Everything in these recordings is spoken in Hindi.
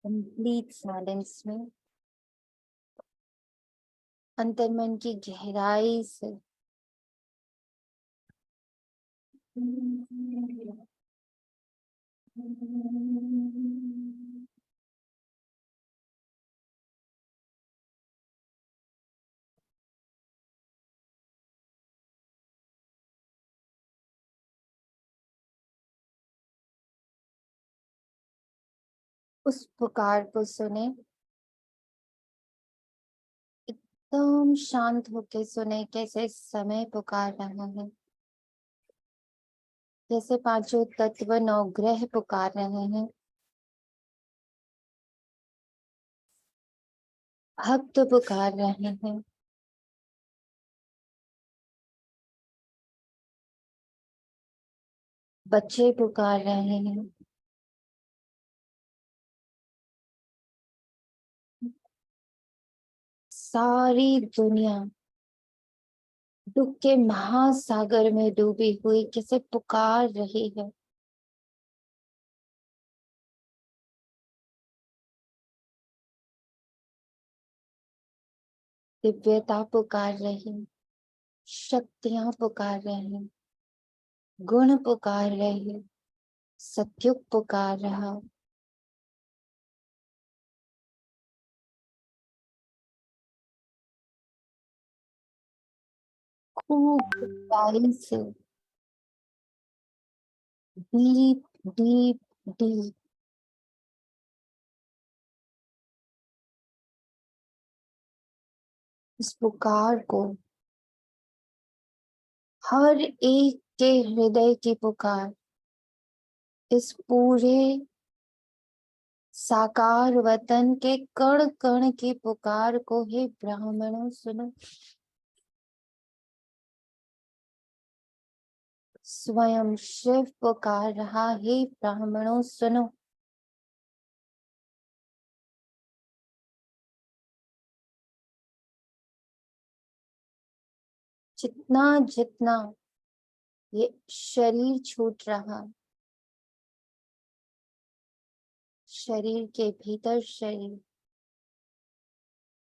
कंप्लीट साइलेंस में अंतर्मन की गहराई से उस पुकार को सुने। एकदम शांत होके सुने कैसे समय पुकार रहा है, जैसे पांचों तत्व नवग्रह पुकार रहे हैं। भक्त पुकार रहे हैं। बच्चे पुकार रहे हैं। सारी दुनिया दुख के महासागर में डूबी हुई किसे पुकार रही है। दिव्यता पुकार रही, शक्तियां पुकार रही, गुण पुकार रहे, सत्युग पुकार रहा। खूब गहराई से डीप डीप डीप इस पुकार को, हर एक के हृदय की पुकार, इस पूरे साकार वतन के कण कण की पुकार को, हे ब्राह्मणों सुनो। स्वयं शिव पुकार रहा, हे ब्राह्मणों सुनो। जितना जितना ये शरीर छूट रहा, शरीर के भीतर शरीर,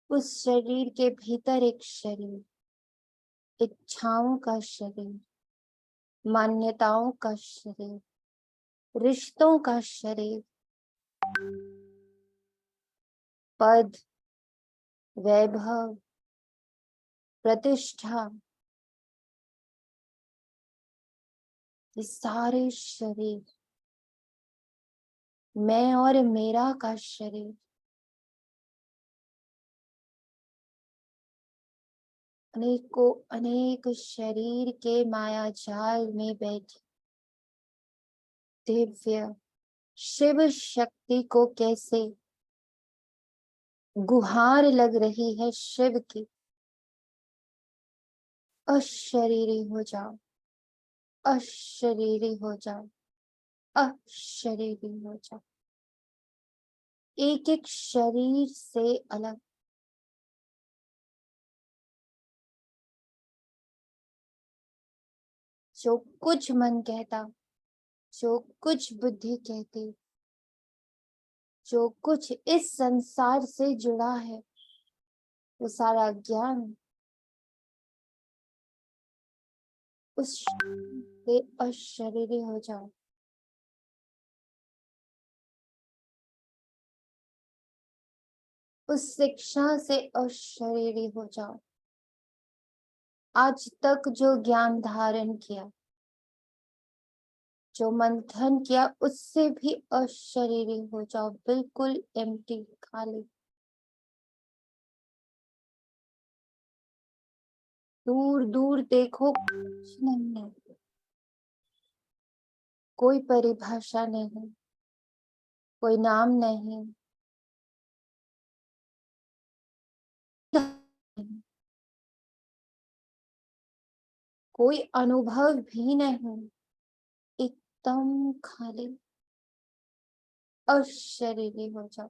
उस शरीर के भीतर एक शरीर, इच्छाओं का शरीर, मान्यताओं का शरीर, रिश्तों का शरीर, पद, वैभव, प्रतिष्ठा, ये सारे शरीर, मैं और मेरा का शरीर, अनेकों अनेक शरीर के माया जाल में बैठे दिव्य शिव शक्ति को कैसे गुहार लग रही है शिव की। अशरीरी हो जाओ, अशरीरी हो जाओ, अशरीरी हो जाओ। एक एक शरीर से अलग, जो कुछ मन कहता, जो कुछ बुद्धि कहती, जो कुछ इस संसार से जुड़ा है, वो सारा ज्ञान उस से अशरीरी हो जाओ। उस शिक्षा से अशरीरी हो जाओ। आज तक जो ज्ञान धारण किया, जो मंथन किया, उससे भी अशरीरी हो जाओ, बिल्कुल एम्प्टी, खाली। दूर दूर देखो, कुछ नहीं है, कोई परिभाषा नहीं, कोई नाम नहीं, कोई अनुभव भी नहीं, एकदम खाली, अशरीरी हो जाओ।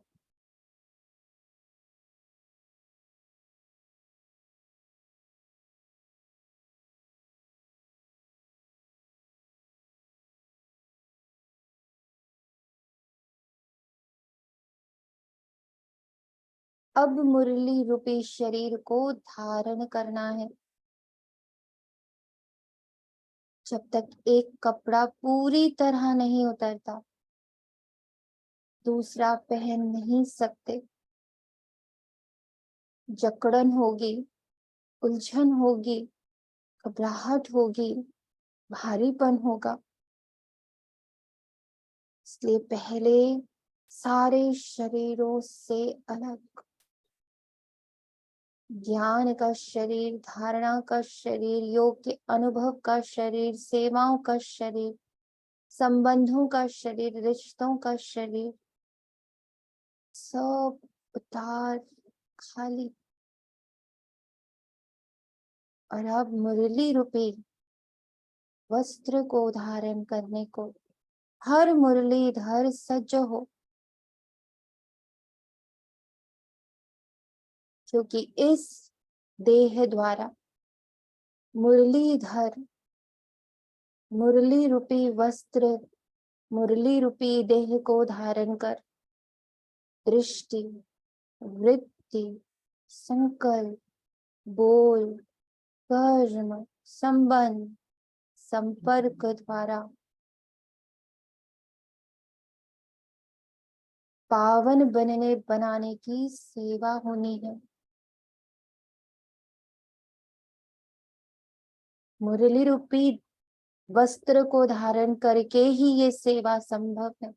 अब मुरली रूपी शरीर को धारण करना है। जब तक एक कपड़ा पूरी तरह नहीं उतरता, दूसरा पहन नहीं सकते। जकड़न होगी, उलझन होगी, घबराहट होगी, भारीपन होगा। इसलिए पहले सारे शरीरों से अलग ज्ञान का शरीर, धारणा का शरीर, योग के अनुभव का शरीर, सेवाओं का शरीर, संबंधों का शरीर, रिश्तों का शरीर, सब उतार खाली। और अब मुरली रूपी वस्त्र को धारण करने को हर मुरलीधर सज्ज हो, क्योंकि इस देह द्वारा मुरलीधर मुरली रूपी वस्त्र, मुरली रूपी देह को धारण कर दृष्टि, वृत्ति, संकल्प, बोल, कर्म, संबंध, संपर्क द्वारा पावन बनाने की सेवा होनी है। मुरली रूपी वस्त्र को धारण करके ही ये सेवा संभव है।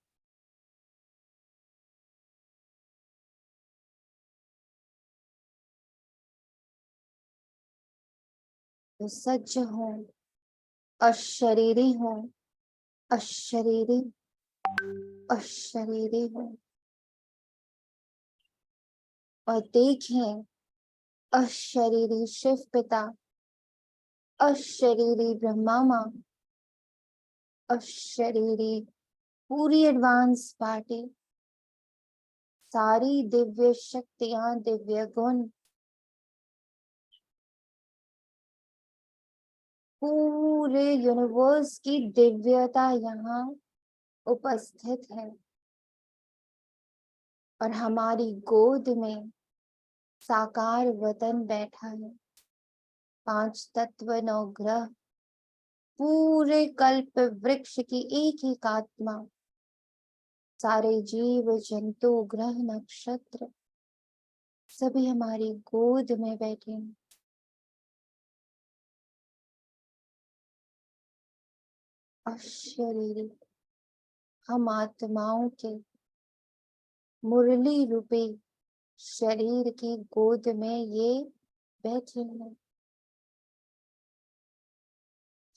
तो सज्ज हो, अशरीरी हो, अशरीरी, अशरीरी हो, और देखें अशरीरी शिव पिता, अशरीरी ब्रह्मा माँ, अशरीरी पूरी एडवांस पार्टी, सारी दिव्य शक्तियां, दिव्य गुण, पूरे यूनिवर्स की दिव्यता यहाँ उपस्थित है। और हमारी गोद में साकार वतन बैठा है। 5 तत्व, 9 ग्रह, पूरे कल्प वृक्ष की एक एक आत्मा, सारे जीव जंतु, ग्रह, नक्षत्र, सभी हमारी गोद में बैठे हैं। अशरीरी हम आत्माओं के मुरली रूपी शरीर की गोद में ये बैठे हैं।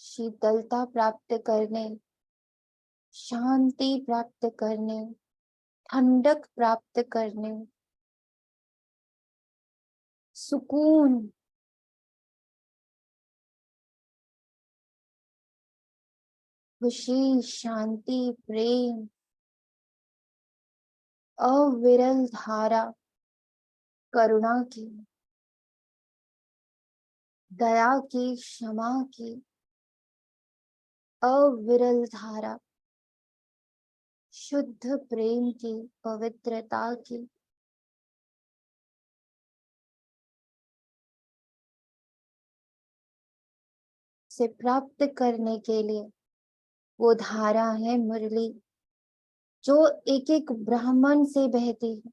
शीतलता प्राप्त करने, शांति प्राप्त करने, ठंडक प्राप्त करने, सुकून, खुशी, शांति, प्रेम, अविरल धारा, करुणा की, दया की, क्षमा की, अविरल धारा, शुद्ध प्रेम की, पवित्रता की, से प्राप्त करने के लिए वो धारा है मुरली, जो एक एक ब्राह्मण से बहती है।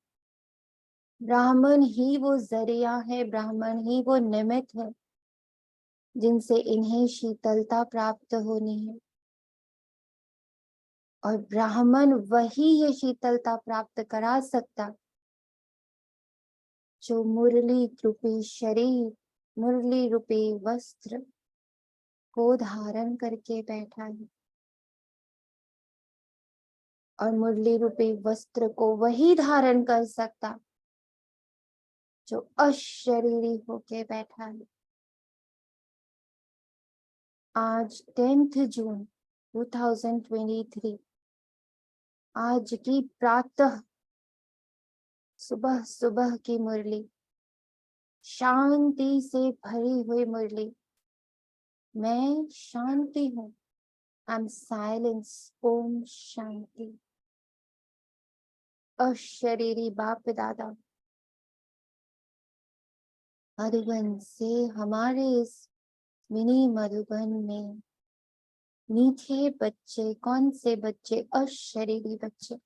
ब्राह्मण ही वो जरिया है, ब्राह्मण ही वो निमित्त है जिनसे इन्हें शीतलता प्राप्त होनी है। और ब्राह्मण वही ये शीतलता प्राप्त करा सकता जो मुरली रूपी शरीर, मुरली रूपी वस्त्र को धारण करके बैठा है। और मुरली रूपी वस्त्र को वही धारण कर सकता जो अशरीरी होके बैठा है। आज 10 जून 2023, आज की प्रातः सुबह सुबह की मुरली, शांति से भरी हुई मुरली। मैं शांति हूँ, I am silence, Om Shanti. अशरीरी बाप दादा मधुबन से हमारे इस मिनी मधुबन में मीठे बच्चे, कौन से बच्चे? अशरीरी बच्चे।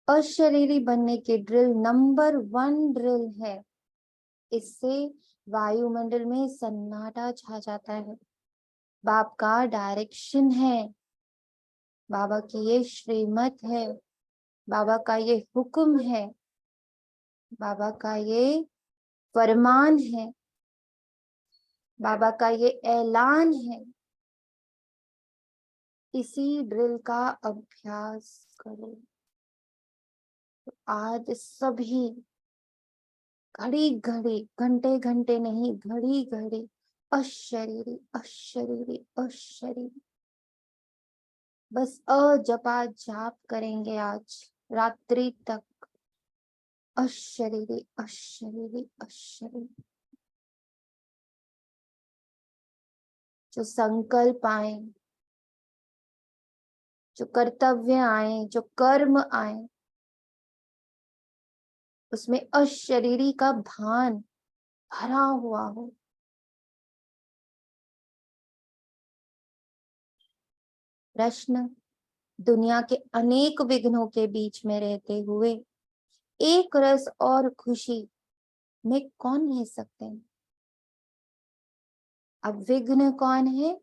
अशरीरी बनने की ड्रिल नंबर 1 ड्रिल है। इससे वायुमंडल में सन्नाटा छा जाता है। बाप का डायरेक्शन है, बाबा की ये श्रीमत है, बाबा का ये हुक्म है, बाबा का ये फरमान है, बाबा का ये ऐलान है। इसी ड्रिल का अभ्यास करो। तो आज सभी घड़ी घड़ी, घंटे घंटे नहीं, घड़ी घड़ी अशरीरी अशरीरी अशरीरी, बस जपा जाप करेंगे आज रात्रि तक। अशरीरी अशरीरी अशरीरी। जो संकल्प आए, जो कर्तव्य आए, जो कर्म आए, उसमें अशरीरी का भान भरा हुआ हो। प्रश्न, दुनिया के अनेक विघ्नों के बीच में रहते हुए एक रस और खुशी में कौन रह सकते हैं? अब विघ्न कौन है?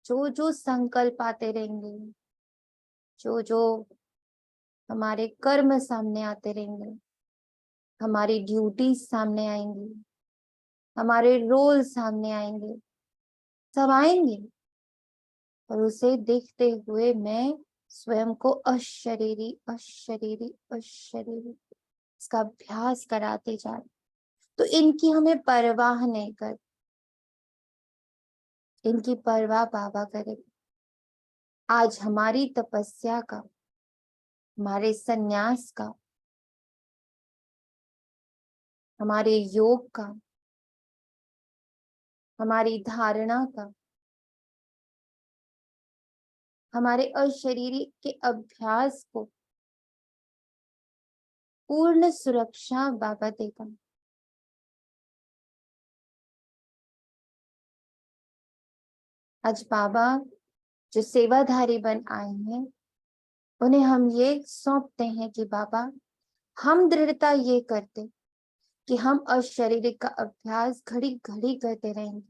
जो जो संकल्प आते रहेंगे, जो जो हमारे कर्म सामने आते रहेंगे, हमारी ड्यूटी सामने आएंगी, हमारे रोल सामने आएंगे, सब आएंगे। और उसे देखते हुए मैं स्वयं को अशरीरी अशरीरी अशरीरी इसका अभ्यास कराते जा रही। तो इनकी हमें परवाह नहीं कर, इनकी परवाह बाबा करे। आज हमारी तपस्या का, हमारे संन्यास का, हमारे योग का, हमारी धारणा का, हमारे अशरीरी के अभ्यास को पूर्ण सुरक्षा बाबा देगा। आज बाबा जो सेवाधारी बन आए हैं, उन्हें हम ये सौंपते हैं कि बाबा, हम दृढ़ता ये करते कि हम अशारीरिक का अभ्यास घड़ी घड़ी करते रहेंगे,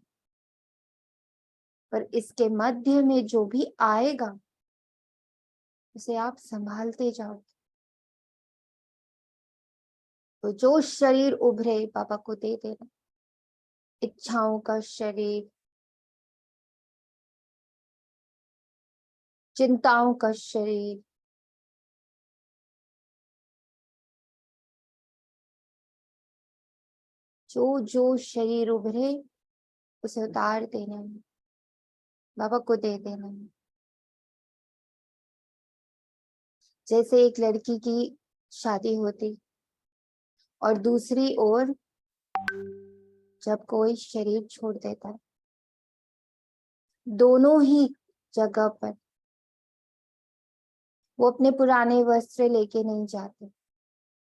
पर इसके मध्य में जो भी आएगा उसे आप संभालते जाओ। तो जो शरीर उभरे बाबा को दे देना। इच्छाओं का शरीर, चिंताओं का शरीर, जो जो शरीर उभरे उसे उतार देना है, बाबा को दे देना है। जैसे एक लड़की की शादी होती और दूसरी ओर जब कोई शरीर छोड़ देता है, दोनों ही जगह पर वो अपने पुराने वस्त्र लेके नहीं जाते,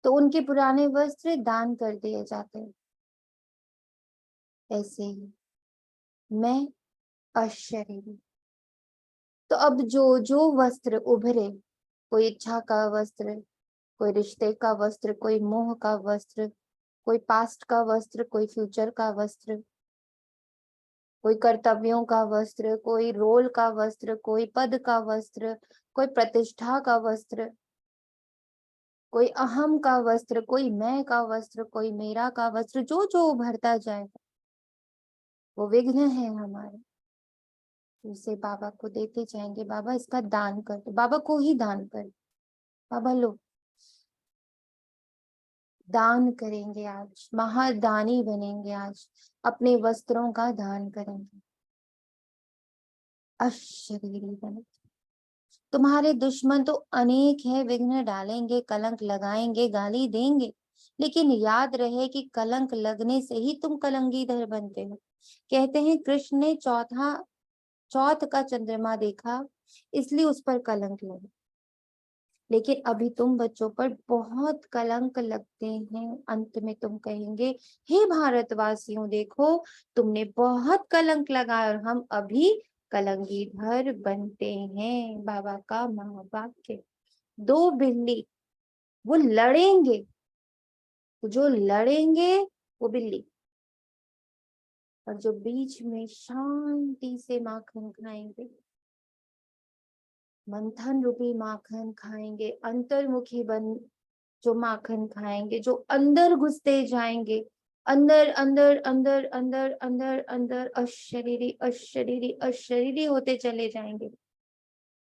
तो उनके पुराने वस्त्र दान कर दिए जाते हैं। ऐसे ही मैं अशरीरी। तो अब जो जो वस्त्र उभरे, कोई इच्छा का वस्त्र, कोई रिश्ते का वस्त्र, कोई मोह का वस्त्र, कोई पास्ट का वस्त्र, कोई फ्यूचर का वस्त्र, कोई कर्तव्यों का वस्त्र, कोई रोल का वस्त्र, कोई पद का वस्त्र, कोई प्रतिष्ठा का वस्त्र, कोई अहम का वस्त्र, कोई मैं का वस्त्र, कोई मेरा का वस्त्र, जो जो उभरता जाएगा वो विघ्न है हमारे, उसे बाबा को देते जाएंगे। बाबा इसका दान कर दो, बाबा को ही दान कर। बाबा लो, दान करेंगे आज, महादानी बनेंगे आज, अपने वस्त्रों का दान करेंगे, अशरीरी बने। तुम्हारे दुश्मन तो अनेक है, विघ्न डालेंगे, कलंक लगाएंगे, गाली देंगे, लेकिन याद रहे कि कलंक लगने से ही तुम कलंगीधर बनते हो। कहते हैं कृष्ण ने चौथ का चंद्रमा देखा, इसलिए उस पर कलंक लगा, लेकिन अभी तुम बच्चों पर बहुत कलंक लगते हैं। अंत में तुम कहेंगे, हे भारतवासियों, देखो तुमने बहुत कलंक लगाया और हम अभी कलंगीधर बनते हैं। बाबा का महावाक्य। दो बिल्ली, वो लड़ेंगे, जो लड़ेंगे वो बिल्ली, और जो बीच में शांति से माखन खाएंगे, मंथन रूपी माखन खाएंगे, अंतर्मुखी बन जो माखन खाएंगे, जो अंदर घुसते जाएंगे, अंदर अंदर अंदर अंदर अंदर अंदर अशरीरी अशरीरी अशरीरी होते चले जाएंगे,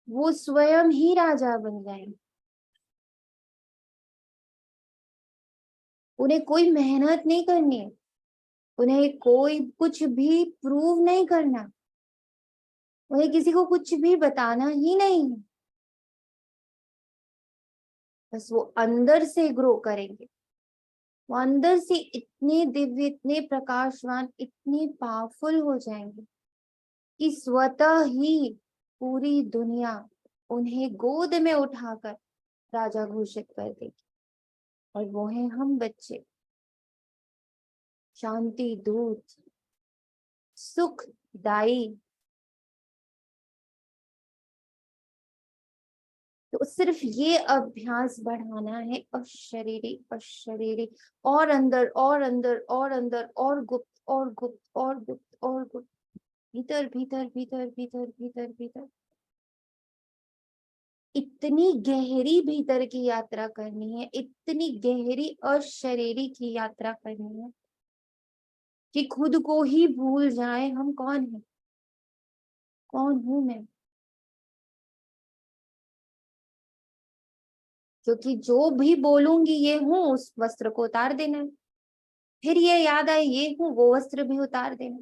वो स्वयं ही राजा बन जाएंगे। उन्हें कोई मेहनत नहीं करनी है, उन्हें कोई कुछ भी प्रूव नहीं करना, उन्हें किसी को कुछ भी बताना ही नहीं, बस वो अंदर से ग्रो करेंगे। वो अंदर से इतने दिव्य, इतने प्रकाशवान, इतने पावरफुल हो जाएंगे कि स्वतः ही पूरी दुनिया उन्हें गोद में उठाकर राजा घोषित कर देगी। और वो है हम बच्चे, शांति दूत, सुखदाई। तो सिर्फ ये अभ्यास बढ़ाना है, अशरीरी अशरीरी, और अंदर और अंदर और अंदर, और गुप्त और गुप्त और गुप्त और गुप्त, भीतर भीतर भीतर भीतर भीतर भीतर, इतनी गहरी भीतर की यात्रा करनी है, इतनी गहरी अशरीरी की यात्रा करनी है कि खुद को ही भूल जाए हम कौन है, कौन हूं मैं। क्योंकि जो भी बोलूंगी ये हूं, उस वस्त्र को उतार देना है। फिर ये याद आए ये हूं, वो वस्त्र भी उतार देना।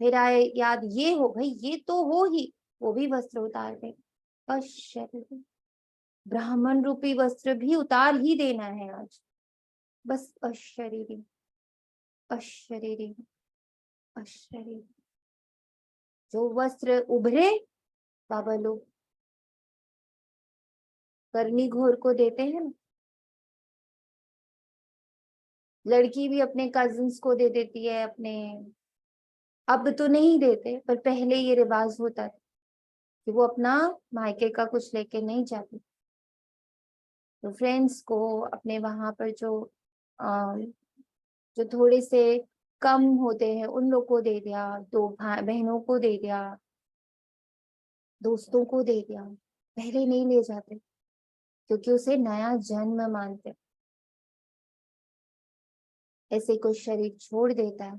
फिर आए याद ये हो, भाई ये तो हो ही, वो भी वस्त्र उतार देना। अशरीरी ब्राह्मण रूपी वस्त्र भी उतार ही देना है आज। बस अशरीरी अशरीरी अशरीरी, जो वस्त्र उभरे बाबा लोग करनी घोर को देते हैं ना। लड़की भी अपने कजिन्स को दे देती है अपने, अब तो नहीं देते पर पहले ये रिवाज होता था कि वो अपना मायके का कुछ लेके नहीं जाती, तो फ्रेंड्स को, अपने वहां पर जो थोड़े से कम होते हैं उन लोग को दे दिया, दो भाई बहनों को दे दिया, दोस्तों को दे दिया। पहले नहीं ले जाते क्योंकि उसे नया जन्म मानते। ऐसे कोई शरीर छोड़ देता है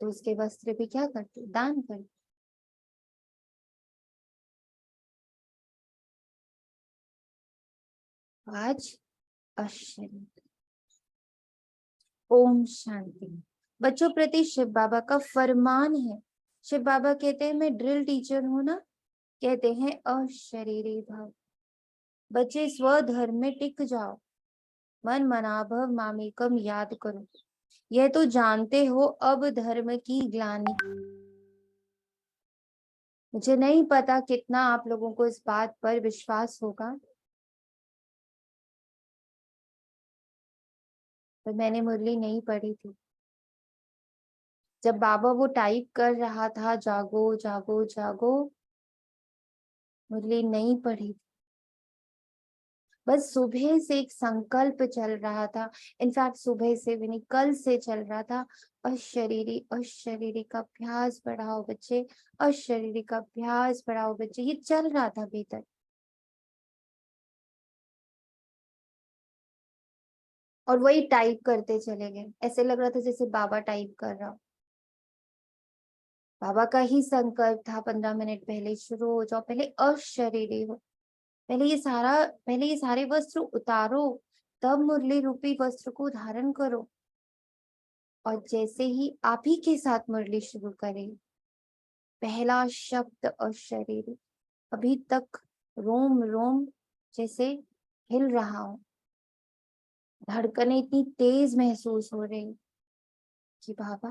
तो उसके वस्त्र भी क्या करते, दान करते। आज अशरीर। ओम शांति। बच्चों प्रति शिव बाबा का फरमान है। शिव बाबा कहते हैं, मैं ड्रिल टीचर हूं ना, कहते हैं अशरीरी भाव। बच्चे स्वधर्म में टिक जाओ, मन मनाभव मामेकम याद करो। यह तो जानते हो अब धर्म की ग्लानि। मुझे नहीं पता कितना आप लोगों को इस बात पर विश्वास होगा, पर मैंने मुरली नहीं पढ़ी थी। जब बाबा वो टाइप कर रहा था, जागो जागो जागो, मुरली नहीं पढ़ी थी। बस सुबह से एक संकल्प चल रहा था, इनफैक्ट सुबह से भी नहीं, कल से चल रहा था। अशरीरी का अभ्यास बढ़ाओ बच्चे, अशरीरी का अभ्यास बढ़ाओ बच्चे, ये चल रहा था भीतर। और वही टाइप करते चले गए, ऐसे लग रहा था जैसे बाबा टाइप कर रहा हो। बाबा का ही संकल्प था, 15 मिनट पहले शुरू हो जाओ, पहले अशरीरी हो, पहले ये सारे वस्त्र उतारो, तब मुरली रूपी वस्त्र को धारण करो। और जैसे ही आप ही के साथ मुरली शुरू करें, पहला शब्द अशरीरी, अभी तक रोम रोम जैसे हिल रहा हो, धड़कने इतनी तेज महसूस हो रही कि बाबा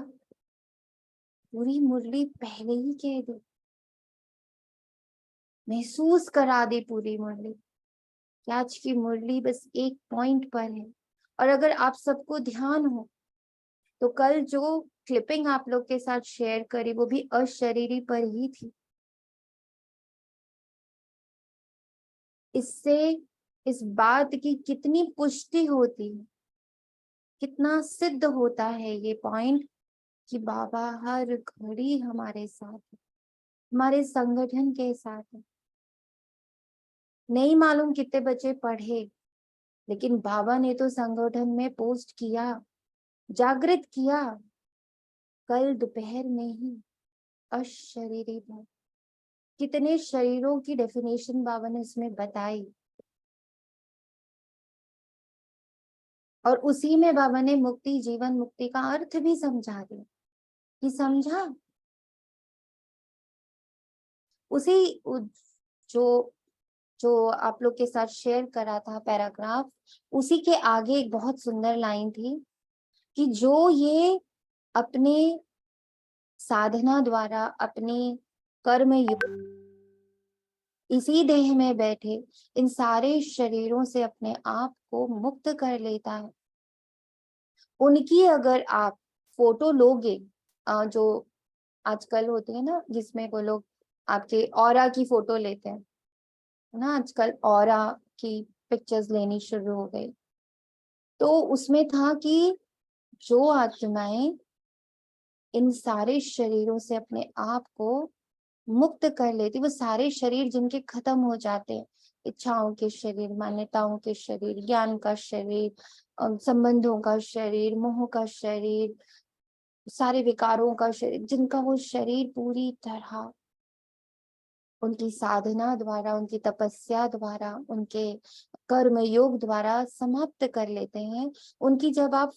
पूरी मुरली पहले ही कह दो, महसूस करा दी पूरी मुरली। कि आज की मुरली बस एक पॉइंट पर है। और अगर आप सबको ध्यान हो तो कल जो क्लिपिंग आप लोग के साथ शेयर करी वो भी अशरीरी पर ही थी। इससे इस बात की कितनी पुष्टि होती है, कितना सिद्ध होता है ये पॉइंट कि बाबा हर घड़ी हमारे साथ है, हमारे संगठन के साथ है। नहीं मालूम कितने बच्चे पढ़े, लेकिन बाबा ने तो संगठन में पोस्ट किया, जागृत किया। कल दोपहर में ही अशरीरी भाव, कितने शरीरों की डेफिनेशन बाबा ने उसमें बताई। और उसी में बाबा ने मुक्ति, जीवन मुक्ति का अर्थ भी समझा दिया कि समझा। उसी जो जो आप लोग के साथ शेयर करा था पैराग्राफ, उसी के आगे एक बहुत सुंदर लाइन थी कि जो ये अपने साधना द्वारा, अपने कर्म इसी देह में बैठे इन सारे शरीरों से अपने आप को मुक्त कर लेता है, उनकी अगर आप फोटो लोगे, जो आजकल होते हैं ना जिसमें वो लोग आपके ऑरा की फोटो लेते हैं ना, आजकल ऑरा की पिक्चर्स लेनी शुरू हो गई। तो उसमें था कि जो आत्माएं इन सारे शरीरों से अपने आप को मुक्त कर लेती, वो सारे शरीर जिनके खत्म हो जाते हैं, इच्छाओं के शरीर, मान्यताओं के शरीर, ज्ञान का शरीर, संबंधों का शरीर, मोह का शरीर, सारे विकारों का शरीर, जिनका वो शरीर पूरी तरह उनकी साधना द्वारा, उनकी तपस्या द्वारा, उनके कर्म योग द्वारा समाप्त कर लेते हैं, उनकी जब आप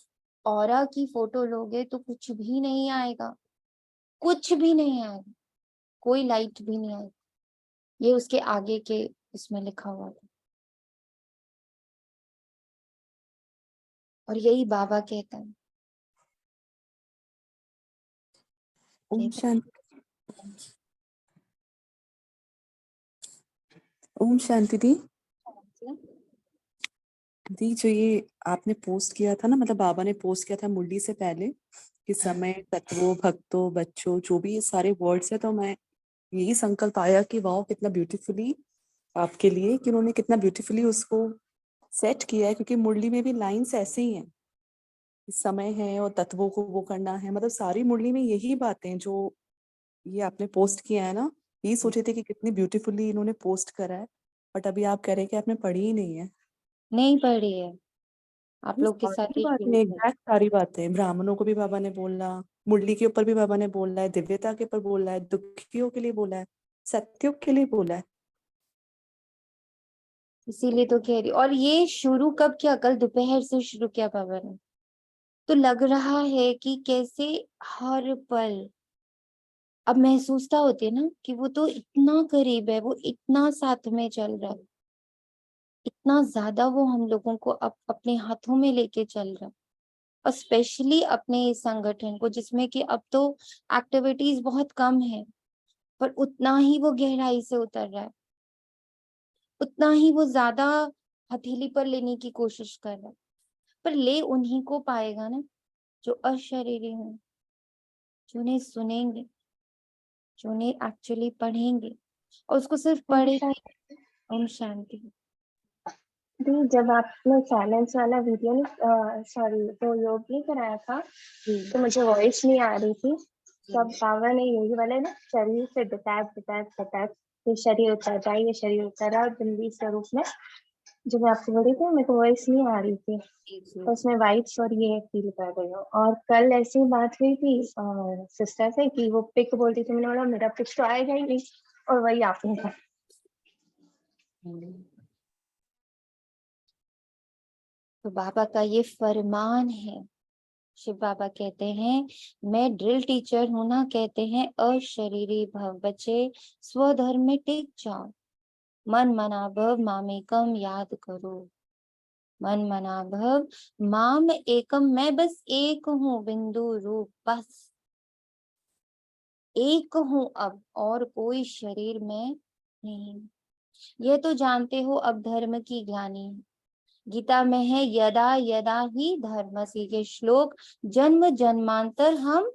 ऑरा की फोटो लोगे तो कुछ भी नहीं आएगा, कुछ भी नहीं आएगा, कोई लाइट भी नहीं आएगी। ये उसके आगे के इसमें लिखा हुआ था। और यही बाबा कहता है। ओम शांति। ओम शांति दी। दी, जो ये आपने पोस्ट किया था ना, मतलब बाबा ने पोस्ट किया था मुरली से पहले कि समय, तत्वों, भक्तों, बच्चों, जो भी ये सारे वर्ड्स है, तो मैं यही संकल्प आया कि वाह कितना ब्यूटीफुली आपके लिए, कि उन्होंने कितना ब्यूटीफुली उसको सेट किया है, क्योंकि मुरली में भी लाइंस ऐसे ही हैं, समय है और तत्वों को वो करना है, मतलब सारी मुरली में यही बातें जो ये आपने पोस्ट किया है ना, ये सोचे थे कि कितनी ब्यूटीफुली इन्होंने पोस्ट करा है, बट अभी आप कह रहे हैं कि आपने पढ़ी ही नहीं है। नहीं पढ़ी है, आप ये लोग के साथ सारी ही बातें, शुरू कर। एग्जैक्ट सारी बातें, ब्राह्मणों को भी बाबा ने बोला, मुरली के ऊपर भी बाबा ने बोला है, दिव्यता के ऊपर बोला है, दुखियों के लिए बोला है, सत्युग के लिए बोला है। इसीलिए तो कह रही। और ये शुरू कब किया? कल दोपहर से शुरू किया बाबा ने। तो लग रहा है कि कैसे हर पल अब महसूसता होती है ना कि वो तो इतना करीब है, वो इतना साथ में चल रहा है, इतना ज्यादा वो हम लोगों को अपने हाथों में लेके चल रहा है। और स्पेशली अपने इस संगठन को, जिसमें कि अब तो एक्टिविटीज बहुत कम है, पर उतना ही वो गहराई से उतर रहा है, उतना ही वो ज्यादा हथेली पर लेने की कोशिश कर रहा है। पर ले उन्हीं को पाएगा ना जो अशरीरी हैं, जो उन्हें सुनेंगे, जो उन्हें एक्चुअली पढ़ेंगे, और उसको सिर्फ पढ़ेंगे। ओम शांति। दी, जब आपने साइलेंस वाला वीडियो नहीं, सॉरी, वो योग नहीं कराया था, तो मुझे वॉइस नहीं आ रही थी। तब बाबा ने यही वाले ना शरीर से डिटैच, ये शरीर उतर रहा है, ये शरीर उतर रहा है, और बिंदी स्वरूप में जब मैं आपसे बोली थी, मेरे को वॉइस नहीं आ रही थी, तो उसमें वाइब्स और ये फील कर रही हूँ। और कल ऐसी बात हुई थी सिस्टर से कि वो पिक बोलती थी, मैंने बोला मेरा पिक तो आएगा ही नहीं, और वही आपने कहा। तो बाबा का ये फरमान है। शिव बाबा कहते हैं, मैं ड्रिल टीचर हूं ना, कहते हैं अशरीरी भव बचे, स्वधर्म में टिक जाओ, मन मना भव मामेकम याद करो। मन मना भव माम एकम, मैं बस एक हूँ, बिंदु रूप, बस एक हूँ अब, और कोई शरीर में नहीं। यह तो जानते हो अब धर्म की ग्लानि है। गीता में है यदा यदा ही धर्मस्य, के श्लोक जन्म जन्मांतर हम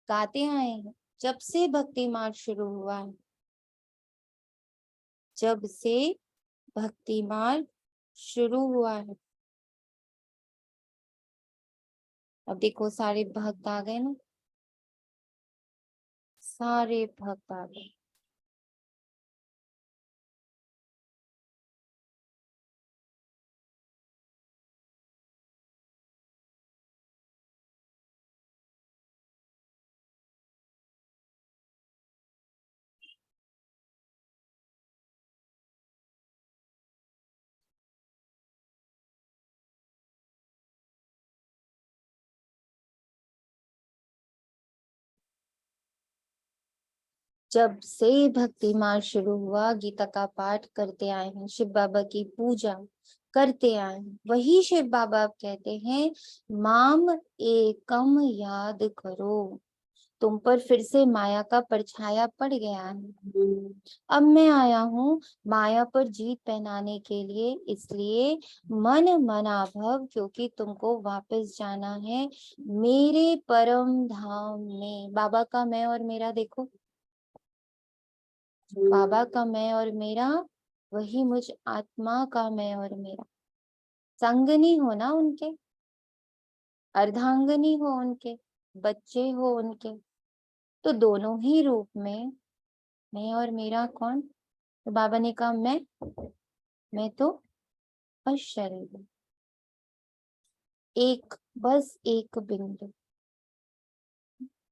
गाते आए हैं। जब से भक्ति मार्ग शुरू हुआ है, जब से भक्ति मार्ग शुरू हुआ है। अब देखो सारे भक्त आ गए ना, सारे भक्त आ गए। जब से भक्ति मार्ग शुरू हुआ, गीता का पाठ करते आए हैं, शिव बाबा की पूजा करते आए हैं, वही शिव बाबा अब कहते हैं माम एकम याद करो। तुम पर फिर से माया का परछाया पड़ गया है। अब मैं आया हूँ माया पर जीत पहनाने के लिए, इसलिए मन मना भव, क्योंकि तुमको वापस जाना है मेरे परम धाम में। बाबा का मैं और मेरा देखो, बाबा का मैं और मेरा, वही मुझ आत्मा का मैं और मेरा। संगनी हो ना उनके, अर्धांगनी हो उनके, बच्चे हो उनके, तो दोनों ही रूप में मैं और मेरा कौन? तो बाबा ने कहा मैं तो अशरीर हूं। एक, बस एक बिंदु,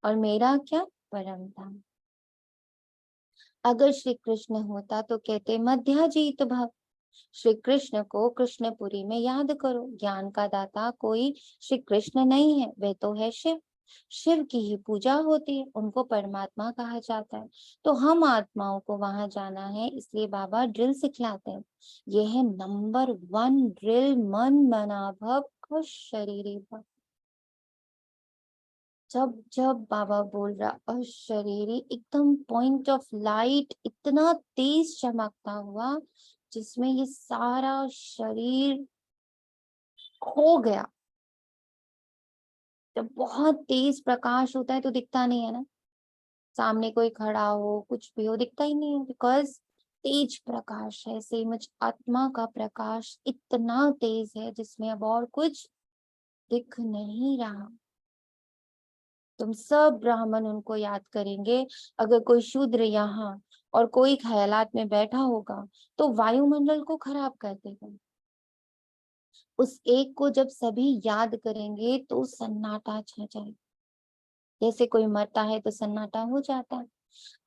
और मेरा क्या? परम धाम। अगर श्री कृष्ण होता तो कहते मध्याजीत भव, श्री कृष्ण को कृष्णपुरी में याद करो। ज्ञान का दाता कोई श्री कृष्ण नहीं है, वे तो है शिव। शिव की ही पूजा होती है, उनको परमात्मा कहा जाता है। तो हम आत्माओं को वहां जाना है, इसलिए बाबा ड्रिल सिखलाते हैं। ये है नंबर 1 ड्रिल, मन मना भव शरीर भव। जब जब बाबा बोल रहा अशरीरी, एकदम पॉइंट ऑफ लाइट इतना तेज चमकता हुआ, जिसमें ये सारा शरीर खो गया। जब बहुत तेज प्रकाश होता है तो दिखता नहीं है ना, सामने कोई खड़ा हो कुछ भी हो दिखता ही नहीं है, बिकॉज तेज प्रकाश है। से मुझ आत्मा का प्रकाश इतना तेज है जिसमें अब और कुछ दिख नहीं रहा। तुम सब ब्राह्मण उनको याद करेंगे। अगर कोई शूद्र यहाँ और कोई ख्यालात में बैठा होगा तो वायुमंडल को खराब कर देगा। उस एक को जब सभी याद करेंगे तो सन्नाटा छा जाए। जैसे कोई मरता है तो सन्नाटा हो जाता है,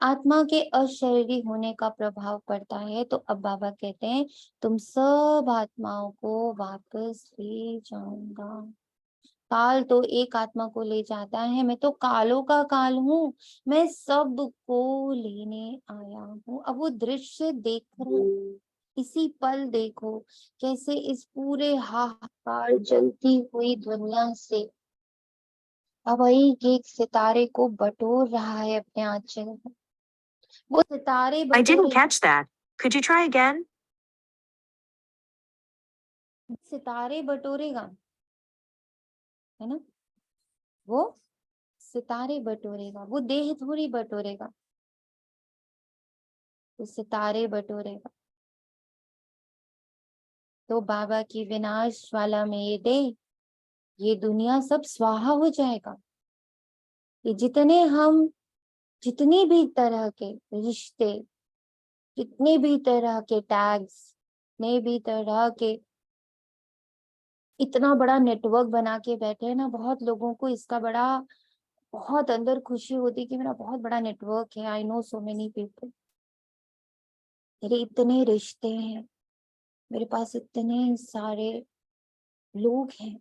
आत्मा के अशरीरी होने का प्रभाव पड़ता है। तो अब बाबा कहते हैं तुम सब आत्माओं को वापस ले जाऊंगा। काल तो एक आत्मा को ले जाता है, मैं तो कालों का काल हूँ, मैं सबको लेने आया हूँ। अब वो दृश्य देख रहे हो, इसी पल देखो कैसे इस पूरे हाहाकार जलती हुई दुनिया से अब एक सितारे को बटोर रहा है अपने आंचल में। वो सितारे I didn't बटोरे, catch that. Could you try again? सितारे बटोरेगा, है ना? वो सितारे बटोरेगा, वो देह थोड़ी बटोरेगा, वो सितारे बटोरेगा। तो बाबा की विनाश वाला में ये देह, ये दुनिया सब स्वाहा हो जाएगा। ये जितनी भी तरह के रिश्ते, जितने भी तरह के टैग्स, जितने भी तरह के, इतना बड़ा नेटवर्क बना के बैठे हैं ना, बहुत लोगों को इसका बड़ा बहुत अंदर खुशी होती है कि मेरा बहुत बड़ा नेटवर्क है, I know so many people, मेरे इतने रिश्ते हैं, मेरे पास इतने सारे लोग हैं।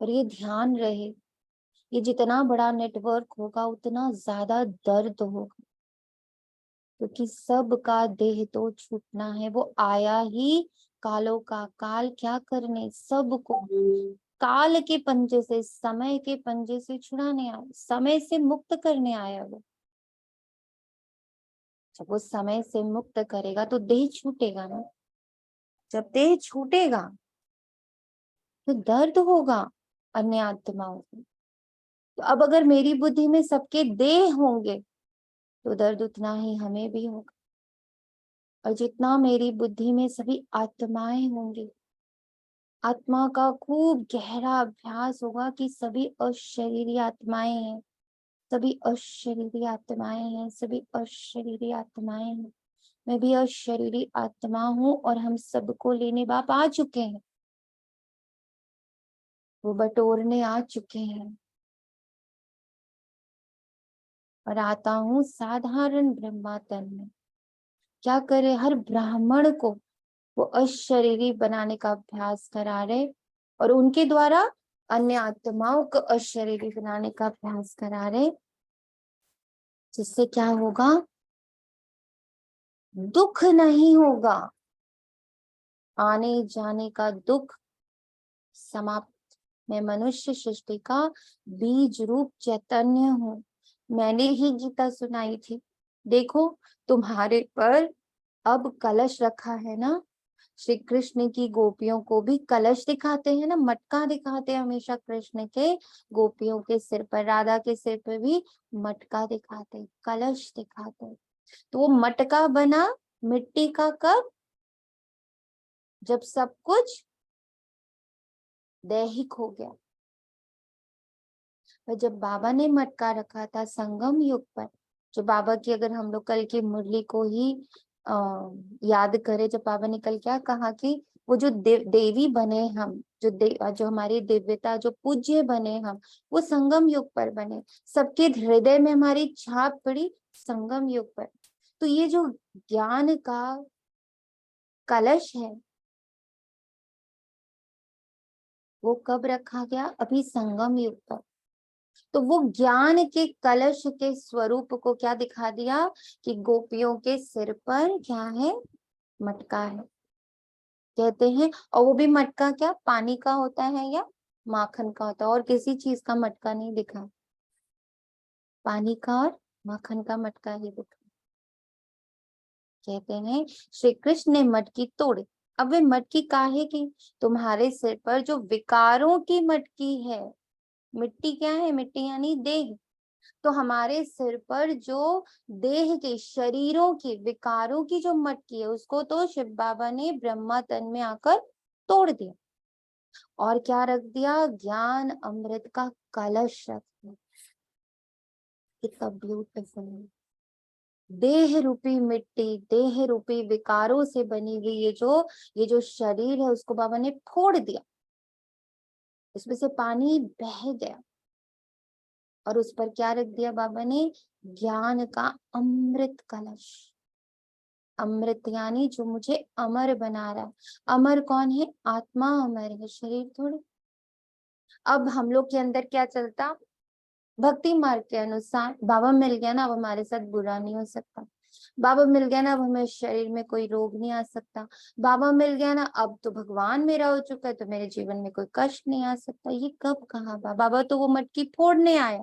और ये ध्यान रहे, ये जितना बड़ा नेटवर्क होगा उतना ज्यादा दर्द होगा, क्योंकि सबका देह तो छूटना है। वो आया ही कालों का काल क्या करने, सबको काल के पंजे से, समय के पंजे से छुड़ाने आया, समय से मुक्त करने आया वो। जब वो समय से मुक्त करेगा तो देह छूटेगा ना। जब देह छूटेगा तो दर्द होगा अन्य आत्माओं को। तो अब अगर मेरी बुद्धि में सबके देह होंगे तो दर्द उतना ही हमें भी होगा। और जितना मेरी बुद्धि में सभी आत्माएं होंगी, आत्मा का खूब गहरा अभ्यास होगा कि सभी अशरीरी आत्माएं हैं, सभी अशरीरी आत्माएं हैं, सभी अशरीरी आत्माएं हैं। मैं भी अशरीरी आत्मा हूँ और हम सबको लेने बाप आ चुके हैं, वो बटोरने आ चुके हैं। और आता हूँ साधारण ब्रह्मा तन में। क्या करे, हर ब्राह्मण को वो अशरीरी बनाने का अभ्यास करा रहे और उनके द्वारा अन्य आत्माओं को अशरीरी बनाने का अभ्यास करा रहे, जिससे क्या होगा, दुख नहीं होगा, आने जाने का दुख समाप्त। मैं मनुष्य सृष्टि का बीज रूप चैतन्य हूँ। मैंने ही गीता सुनाई थी। देखो तुम्हारे पर अब कलश रखा है ना, श्री कृष्ण की गोपियों को भी कलश दिखाते हैं ना, मटका दिखाते हैं हमेशा कृष्ण के गोपियों के सिर पर, राधा के सिर पर भी मटका दिखाते, कलश दिखाते। तो वो मटका बना मिट्टी का कब, जब सब कुछ दैहिक हो गया। और जब बाबा ने मटका रखा था संगम युग पर, जो बाबा की अगर हम लोग कल की मुरली को ही याद करें, जब बाबा ने कल क्या कहा कि वो जो देवी बने हम, जो हमारी दिव्यता, जो पूज्य बने हम, वो संगम युग पर बने। सबके हृदय में हमारी छाप पड़ी संगम युग पर। तो ये जो ज्ञान का कलश है वो कब रखा गया, अभी संगम युग पर। तो वो ज्ञान के कलश के स्वरूप को क्या दिखा दिया कि गोपियों के सिर पर क्या है, मटका है कहते हैं। और वो भी मटका क्या पानी का होता है या माखन का होता है, और किसी चीज का मटका नहीं दिखा, पानी का और माखन का मटका ही दिखा। कहते हैं श्री कृष्ण ने मटकी तोड़ी। अब वे मटकी काहे की, तुम्हारे सिर पर जो विकारों की मटकी है, मिट्टी क्या है, मिट्टी यानी देह, तो हमारे सिर पर जो देह के शरीरों की विकारों की जो मटकी है, उसको तो शिव बाबा ने ब्रह्मा तन में आकर तोड़ दिया और क्या रख दिया, ज्ञान अमृत का कलश रख दिया। कितना ब्यूटीफुल। देह रूपी मिट्टी, देह रूपी विकारों से बनी हुई ये जो शरीर है, उसको बाबा ने फोड़ दिया, उसमें से पानी बह गया और उस पर क्या रख दिया बाबा ने, ज्ञान का अमृत कलश। अमृत यानी जो मुझे अमर बना रहा है। अमर कौन है, आत्मा अमर है, शरीर थोड़े। अब हम लोग के अंदर क्या चलता, भक्ति मार्ग के अनुसार बाबा मिल गया ना, अब हमारे साथ बुरा नहीं हो सकता। बाबा मिल गया ना, अब हमें शरीर में कोई रोग नहीं आ सकता। बाबा मिल गया ना, अब तो भगवान मेरा हो चुका है, तो मेरे जीवन में कोई कष्ट नहीं आ सकता। ये कब कहा बाबा तो वो मटकी फोड़ने आया,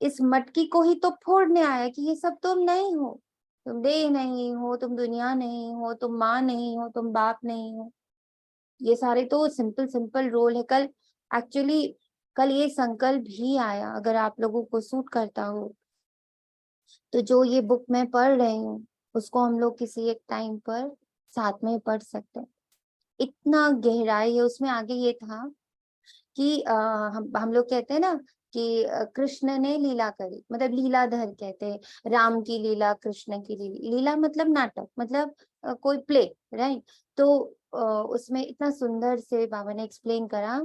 इस मटकी को ही तो फोड़ने आया कि ये सब तुम नहीं हो, तुम देह नहीं हो, तुम दुनिया नहीं हो, तुम माँ नहीं हो, तुम बाप नहीं हो। ये सारे तो सिंपल सिंपल रोल है। कल एक्चुअली कल ये संकल्प भी आया, अगर आप लोगों को सूट करता हो तो जो ये बुक मैं पढ़ रही हूँ उसको हम लोग किसी एक टाइम पर साथ में पढ़ सकते हैं। इतना गहराई है उसमें। आगे ये था कि हम लोग कहते हैं ना कि कृष्ण ने लीला करी, मतलब लीलाधर कहते हैं, राम की लीला, कृष्ण की लीला। लीला मतलब नाटक, मतलब कोई प्ले, राइट। तो उसमें इतना सुंदर से बाबा ने एक्सप्लेन करा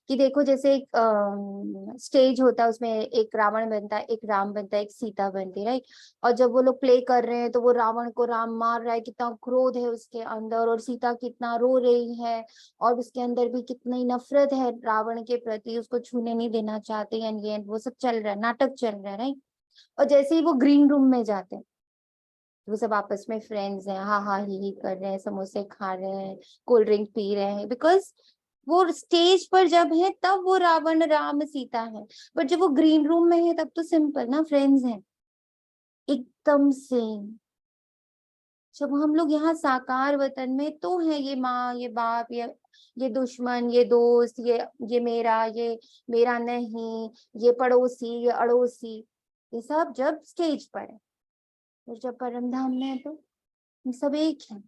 कि देखो जैसे एक स्टेज होता है, उसमें एक रावण बनता है, एक राम बनता है, एक सीता बनती है, राइट। और जब वो लोग प्ले कर रहे हैं तो वो रावण को राम मार रहा है, कितना क्रोध है उसके अंदर, और सीता कितना रो रही है, और उसके अंदर भी कितनी नफरत है रावण के प्रति, उसको छूने नहीं देना चाहते, एंड ये वो सब चल रहा है, नाटक चल रहा है, राइट। और जैसे ही वो ग्रीन रूम में जाते हैं, वो सब आपस में फ्रेंड्स हैं, हाँ हाँ ही कर रहे हैं, समोसे खा रहे हैं, कोल्ड ड्रिंक पी रहे हैं, बिकॉज वो स्टेज पर जब है तब वो रावण राम सीता है, बट जब वो ग्रीन रूम में है तब तो सिंपल ना, फ्रेंड्स हैं। एकदम सेम। जब हम लोग यहाँ साकार वतन में तो है, ये माँ, ये बाप, ये दुश्मन, ये दोस्त, ये मेरा नहीं, ये पड़ोसी, ये अड़ोसी, ये सब जब स्टेज पर है। और जब परम धाम में है तो हम सब एक हैं।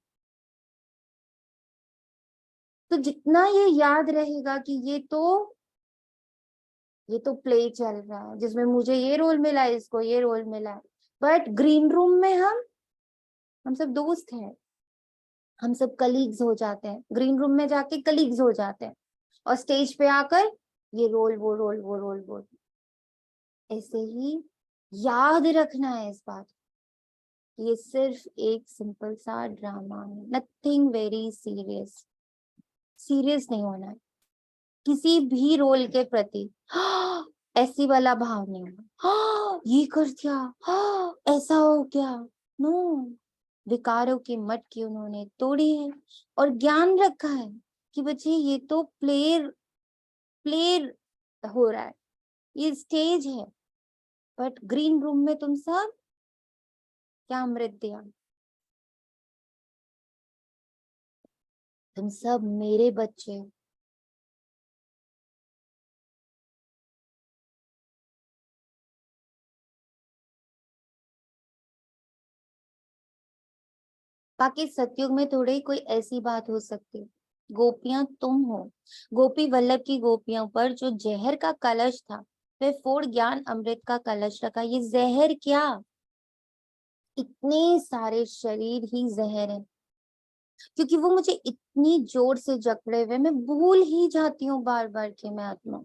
तो जितना ये याद रहेगा कि ये तो प्ले चल रहा है जिसमें मुझे ये रोल मिला है, इसको ये रोल मिला है, बट ग्रीन रूम में हम सब दोस्त हैं, हम सब कलीग्स हो जाते हैं। ग्रीन रूम में जाके कलीग्स हो जाते हैं और स्टेज पे आकर ये रोल वो रोल वो रोल वो। ऐसे ही याद रखना है इस बात, ये सिर्फ एक सिंपल सा ड्रामा है, नथिंग वेरी सीरियस। सीरियस नहीं होना है किसी भी रोल के प्रति। ऐसी वाला भाव नहीं होना, ये कर दिया, ऐसा हो गया। नो, विकारों की मटकी उन्होंने तोड़ी है और ज्ञान रखा है कि बच्चे ये तो प्लेयर हो रहा है, ये स्टेज है, बट ग्रीन रूम में तुम सब क्या अमृत दिया, तुम सब मेरे बच्चे हो। बाकी सतयुग में थोड़ी कोई ऐसी बात हो सकती, गोपियां तुम हो। गोपी वल्लभ की गोपियों पर जो जहर का कलश था, वे फोड़ ज्ञान अमृत का कलश रखा। ये जहर क्या, इतने सारे शरीर ही जहर है, क्योंकि वो मुझे इतनी जोर से जकड़े हुए मैं भूल ही जाती हूँ बार बार कि मैं आत्मा।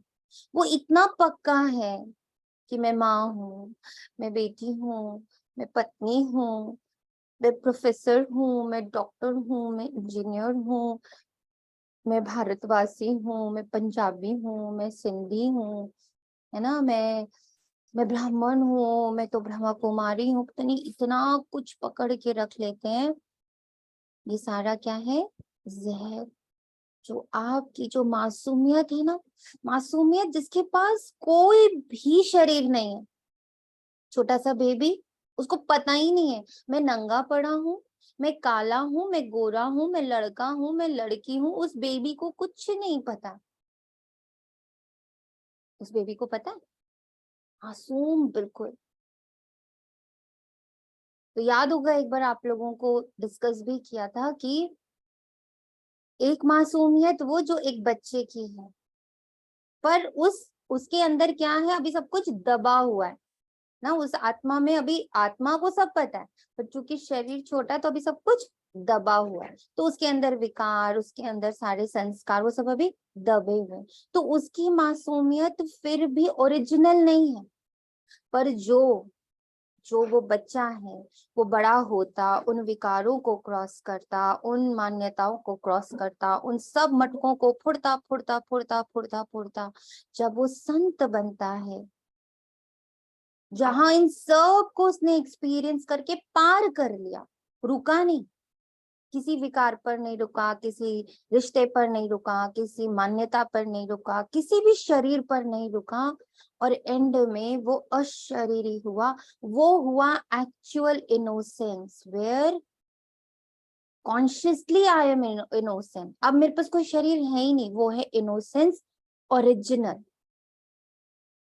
वो इतना पक्का है कि मैं माँ हूँ, मैं बेटी हूँ, मैं पत्नी हूँ, मैं प्रोफेसर हूँ, मैं डॉक्टर हूँ, मैं इंजीनियर हूँ, मैं भारतवासी हूँ, मैं पंजाबी हूँ, मैं सिंधी हूँ, है ना, मैं ब्राह्मण हूँ, मैं तो ब्रह्मा कुमारी हूँ। पता नहीं इतना कुछ पकड़ के रख लेते हैं। ये सारा क्या है, जहर। जो आपकी जो मासूमियत है ना, मासूमियत जिसके पास कोई भी शरीर नहीं है, छोटा सा बेबी, उसको पता ही नहीं है मैं नंगा पड़ा हूँ, मैं काला हूँ, मैं गोरा हूँ, मैं लड़का हूँ, मैं लड़की हूँ। उस बेबी को कुछ नहीं पता। उस बेबी को पता है, मासूम बिल्कुल। तो याद होगा एक बार आप लोगों को डिस्कस भी किया था कि एक मासूमियत वो जो एक बच्चे की है, पर उसके अंदर क्या है, अभी सब कुछ दबा हुआ है ना। उस आत्मा में अभी आत्मा को सब पता है, पर चूंकि शरीर छोटा है तो अभी सब कुछ दबा हुआ है। तो उसके अंदर विकार, उसके अंदर सारे संस्कार, वो सब अभी दबे हुए हैं। तो उसकी मासूमियत फिर भी ओरिजिनल नहीं है। पर जो वो बच्चा है, वो बड़ा होता, उन विकारों को क्रॉस करता, उन मान्यताओं को क्रॉस करता, उन सब मटकों को फुड़ता फुड़ता फुड़ता फुड़ता फुड़ता, जब वो संत बनता है, जहां इन सब को उसने एक्सपीरियंस करके पार कर लिया, रुका नहीं, किसी विकार पर नहीं रुका, किसी रिश्ते पर नहीं रुका, किसी मान्यता पर नहीं रुका, किसी भी शरीर पर नहीं रुका, और एंड में वो अशरीरी हुआ। वो हुआ actual innocence, where consciously I am innocent. अब मेरे पास कोई शरीर है ही नहीं, वो है इनोसेंस ओरिजिनल।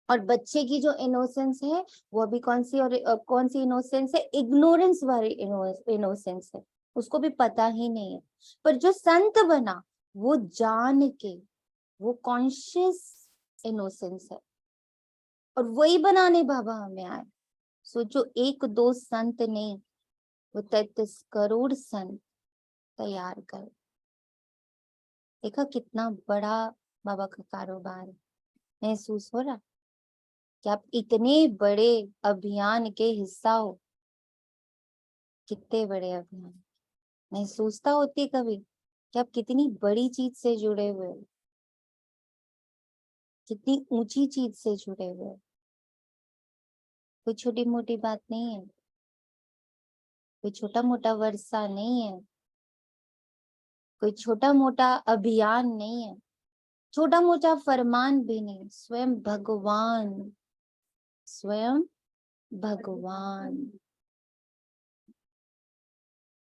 और बच्चे की जो इनोसेंस है वो अभी कौन सी इनोसेंस है, इग्नोरेंस वाली इनोसेंस है, उसको भी पता ही नहीं है। पर जो संत बना वो जान के, वो कॉन्शियस इनोसेंस है, और वही बनाने बाबा हमें आए। सोचो, एक दो संत नहीं, वो 33 करोड़ संत तैयार कर। देखा कितना बड़ा बाबा का कारोबार है। महसूस हो रहा कि आप इतने बड़े अभियान के हिस्सा हो। कितने बड़े अभियान, महसूसता होती है कभी कि आप कितनी बड़ी चीज से जुड़े हुए हो, कितनी ऊंची चीज से जुड़े हुए हो। कोई छोटी मोटी बात नहीं है, कोई छोटा मोटा वर्षा नहीं है, कोई छोटा मोटा अभियान नहीं है, छोटा मोटा फरमान भी नहीं। स्वयं भगवान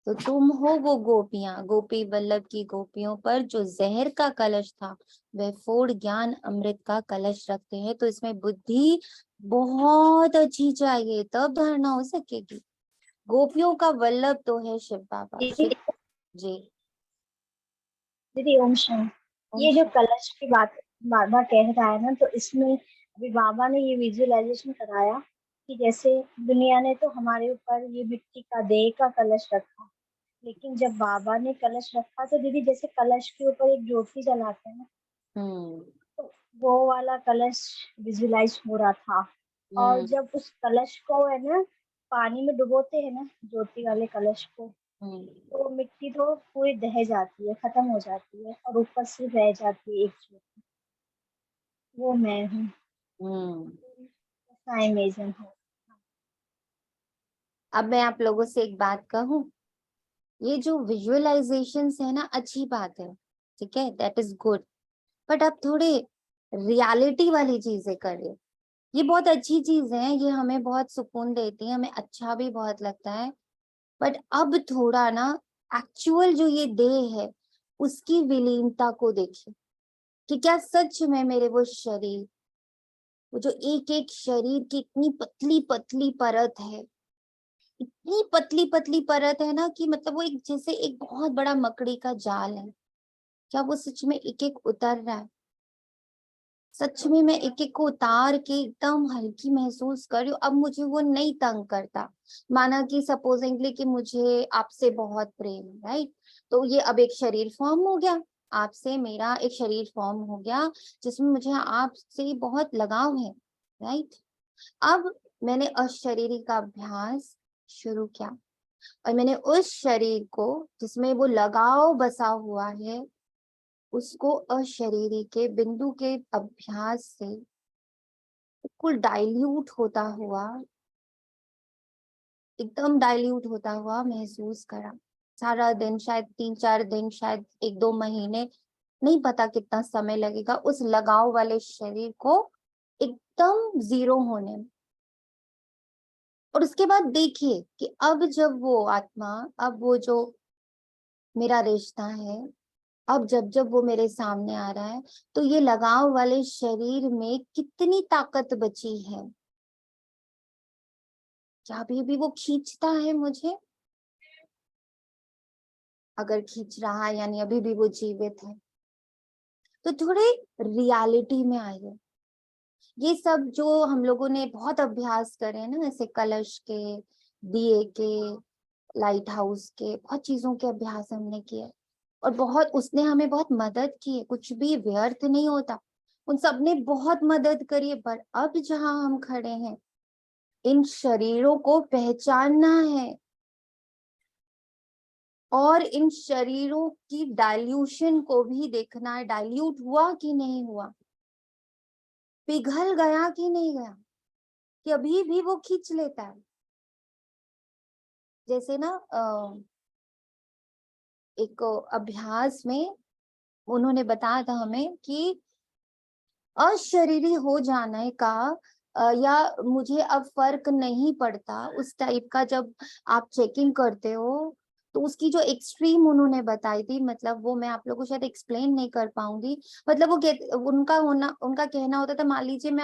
तो तुम हो वो गोपियां, गोपी वल्लभ की गोपियों पर जो जहर का कलश था वह फोड़ ज्ञान अमृत का कलश रखते हैं। तो इसमें बुद्धि बहुत अच्छी चाहिए तब धारणा हो सकेगी। गोपियों का वल्लभ तो है शिव बाबा। दीदी जी दीदी ओम शांति। ये जो कलश की बात बाबा कह रहा है ना, तो इसमें अभी बाबा ने ये विजुअलाइजेशन कराया कि जैसे दुनिया ने तो हमारे ऊपर ये मिट्टी का देह का कलश रखा, लेकिन जब बाबा ने कलश रखा तो दीदी जैसे कलश के ऊपर एक ज्योति जलाते हैं ना, हम्म तो वो वाला कलश विजुलाइज हो रहा था। और हम्म जब उस कलश को है ना पानी में डुबोते हैं ना, ज्योति वाले कलश को, हम्म तो मिट्टी तो पूरी दह जाती है, खत्म हो जाती है, और ऊपर से रह जाती है एक ज्योति। वो मैं हूँ। हम्म। ऐसा इमेजिन हो। अब मैं आप लोगों से एक बात कहूं, ये जो विजुअलाइजेशंस है ना अच्छी बात है, ठीक है, दैट इज गुड। बट अब थोड़े रियलिटी वाली चीजें करिए। ये बहुत अच्छी चीज है, ये हमें बहुत सुकून देती है, हमें अच्छा भी बहुत लगता है। बट अब थोड़ा ना एक्चुअल जो ये देह है उसकी विलीनता को देखिए कि क्या सच में मेरे वो शरीर, वो जो एक एक शरीर की इतनी पतली पतली परत है, इतनी पतली पतली परत है ना कि मतलब वो एक जैसे एक बहुत बड़ा मकड़ी का जाल है, क्या वो सच में एक एक उतर रहा है? सच में मैं एक एक को उतार के एकदम हल्की महसूस कर रही हूँ। अब मुझे वो नहीं तंग करता। माना कि सपोजिंगली कि मुझे आपसे बहुत प्रेम है, राइट, तो ये अब एक शरीर फॉर्म हो गया, आपसे मेरा एक शरीर फॉर्म हो गया जिसमें मुझे आपसे बहुत लगाव है, राइट। अब मैंने अशरीरी का अभ्यास शुरू किया और मैंने उस शरीर को जिसमें वो लगाव बसा हुआ है उसको अशरीरी के बिंदु के अभ्यास से बिल्कुल डाइल्यूट होता हुआ, एकदम डाइल्यूट होता हुआ महसूस करा। सारा दिन, शायद 3-4 दिन, शायद 1-2 महीने, नहीं पता कितना समय लगेगा उस लगाव वाले शरीर को एकदम जीरो होने में। और उसके बाद देखिए कि अब जब वो आत्मा, अब वो जो मेरा रिश्ता है, अब जब जब वो मेरे सामने आ रहा है तो ये लगाव वाले शरीर में कितनी ताकत बची है। क्या अभी भी वो खींचता है मुझे? अगर खींच रहा है यानी अभी भी वो जीवित है। तो थोड़े रियलिटी में आइए। ये सब जो हम लोगों ने बहुत अभ्यास करे हैं ना, जैसे कलश के, दिए के, लाइट हाउस के, बहुत चीजों के अभ्यास हमने किए और बहुत उसने हमें बहुत मदद की है, कुछ भी व्यर्थ नहीं होता। उन सब ने बहुत मदद करी है। पर अब जहां हम खड़े हैं, इन शरीरों को पहचानना है और इन शरीरों की डाइल्यूशन को भी देखना है, डाइल्यूट हुआ कि नहीं हुआ, पिघल गया कि नहीं गया, कि अभी भी वो खींच लेता है। जैसे ना एक अभ्यास में उन्होंने बताया था हमें कि अशरीरी हो जाने का या मुझे अब फर्क नहीं पड़ता उस टाइप का जब आप चेकिंग करते हो, तो उसकी जो एक्सट्रीम उन्होंने बताई थी, मतलब वो मैं आप लोगों को शायद एक्सप्लेन नहीं कर पाऊंगी। मतलब वो उनका कहना होता था, मान लीजिए मैं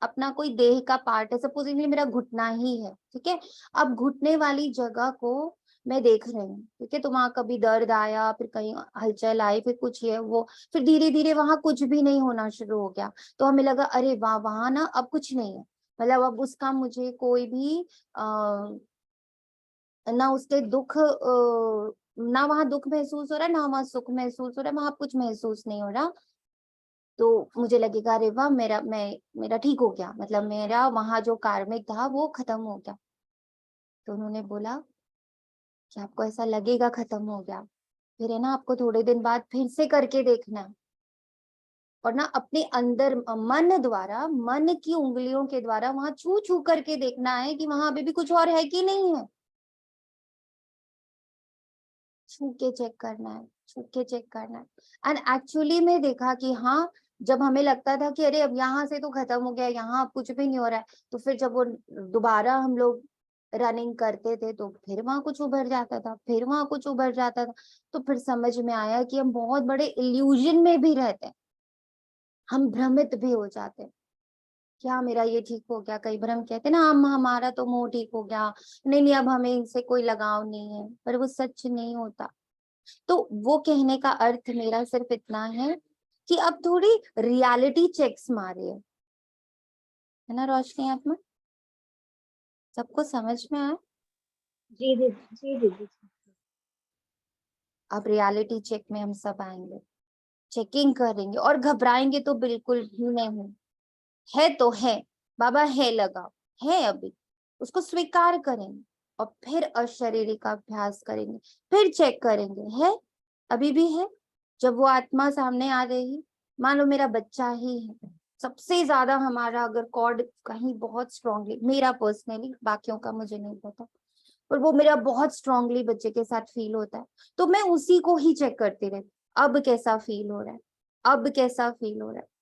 अपना कोई देह का पार्ट है, सपोजिंगली मेरा घुटना ही है, ठीक है। अब घुटने वाली जगह को मैं देख रही हूँ, ठीक है, तो वहां कभी दर्द आया, फिर कहीं हलचल आई, फिर कुछ ये वो, फिर धीरे धीरे वहां कुछ भी नहीं होना शुरू हो गया। तो हमें लगा अरे वाह, वहां ना अब कुछ नहीं है, मतलब अब उसका मुझे कोई भी ना उसके दुख ना वहां दुख महसूस हो रहा है, ना वहां सुख महसूस हो रहा है, वहां कुछ महसूस नहीं हो रहा। तो मुझे लगेगा अरे वाह, मेरा ठीक हो गया, मतलब मेरा वहां जो कार्मिक था वो खत्म हो गया। तो उन्होंने बोला कि आपको ऐसा लगेगा खत्म हो गया, फिर है ना आपको थोड़े दिन बाद फिर से करके देखना है और ना अपने अंदर मन द्वारा, मन की उंगलियों के द्वारा वहां छू छू करके देखना है कि वहां अभी भी कुछ और है कि नहीं है। छू के चेक करना है, छू के चेक करना है। एंड एक्चुअली में देखा कि हाँ, जब हमें लगता था कि अरे अब यहाँ से तो खत्म हो गया, यहाँ अब कुछ भी नहीं हो रहा है, तो फिर जब वो दोबारा हम लोग रनिंग करते थे तो फिर वहां कुछ उभर जाता था, फिर वहां कुछ उभर जाता था। तो फिर समझ में आया कि हम बहुत बड़े इल्यूजन में भी रहते हैं, हम भ्रमित भी हो जाते हैं। क्या मेरा ये ठीक हो गया, कई बार हम कहते हैं ना हम हमारा तो मुंह ठीक हो गया, नहीं नहीं अब हमें इनसे कोई लगाव नहीं है, पर वो सच नहीं होता। तो वो कहने का अर्थ मेरा सिर्फ इतना है कि अब थोड़ी रियलिटी चेक्स मारिए, है ना रोशनी आत्मा, सबको समझ में आया? जी दीदी, जी दीदी। अब रियलिटी चेक में हम सब आएंगे, चेकिंग करेंगे, और घबराएंगे तो बिल्कुल भी नहीं। है तो है, बाबा है लगाओ, है अभी, उसको स्वीकार करेंगे और फिर अशरीरी का अभ्यास करेंगे, फिर चेक करेंगे है, अभी भी है। जब वो आत्मा सामने आ रही, मान लो मेरा बच्चा ही है, सबसे ज्यादा हमारा अगर कॉर्ड कहीं बहुत स्ट्रांगली, मेरा पर्सनली, बाकियों का मुझे नहीं पता, पर वो मेरा बहुत स्ट्रांगली बच्चे के साथ फील होता है, तो मैं उसी को ही चेक करती रहती, अब कैसा फील हो रहा है, अब कैसा फील हो रहा है।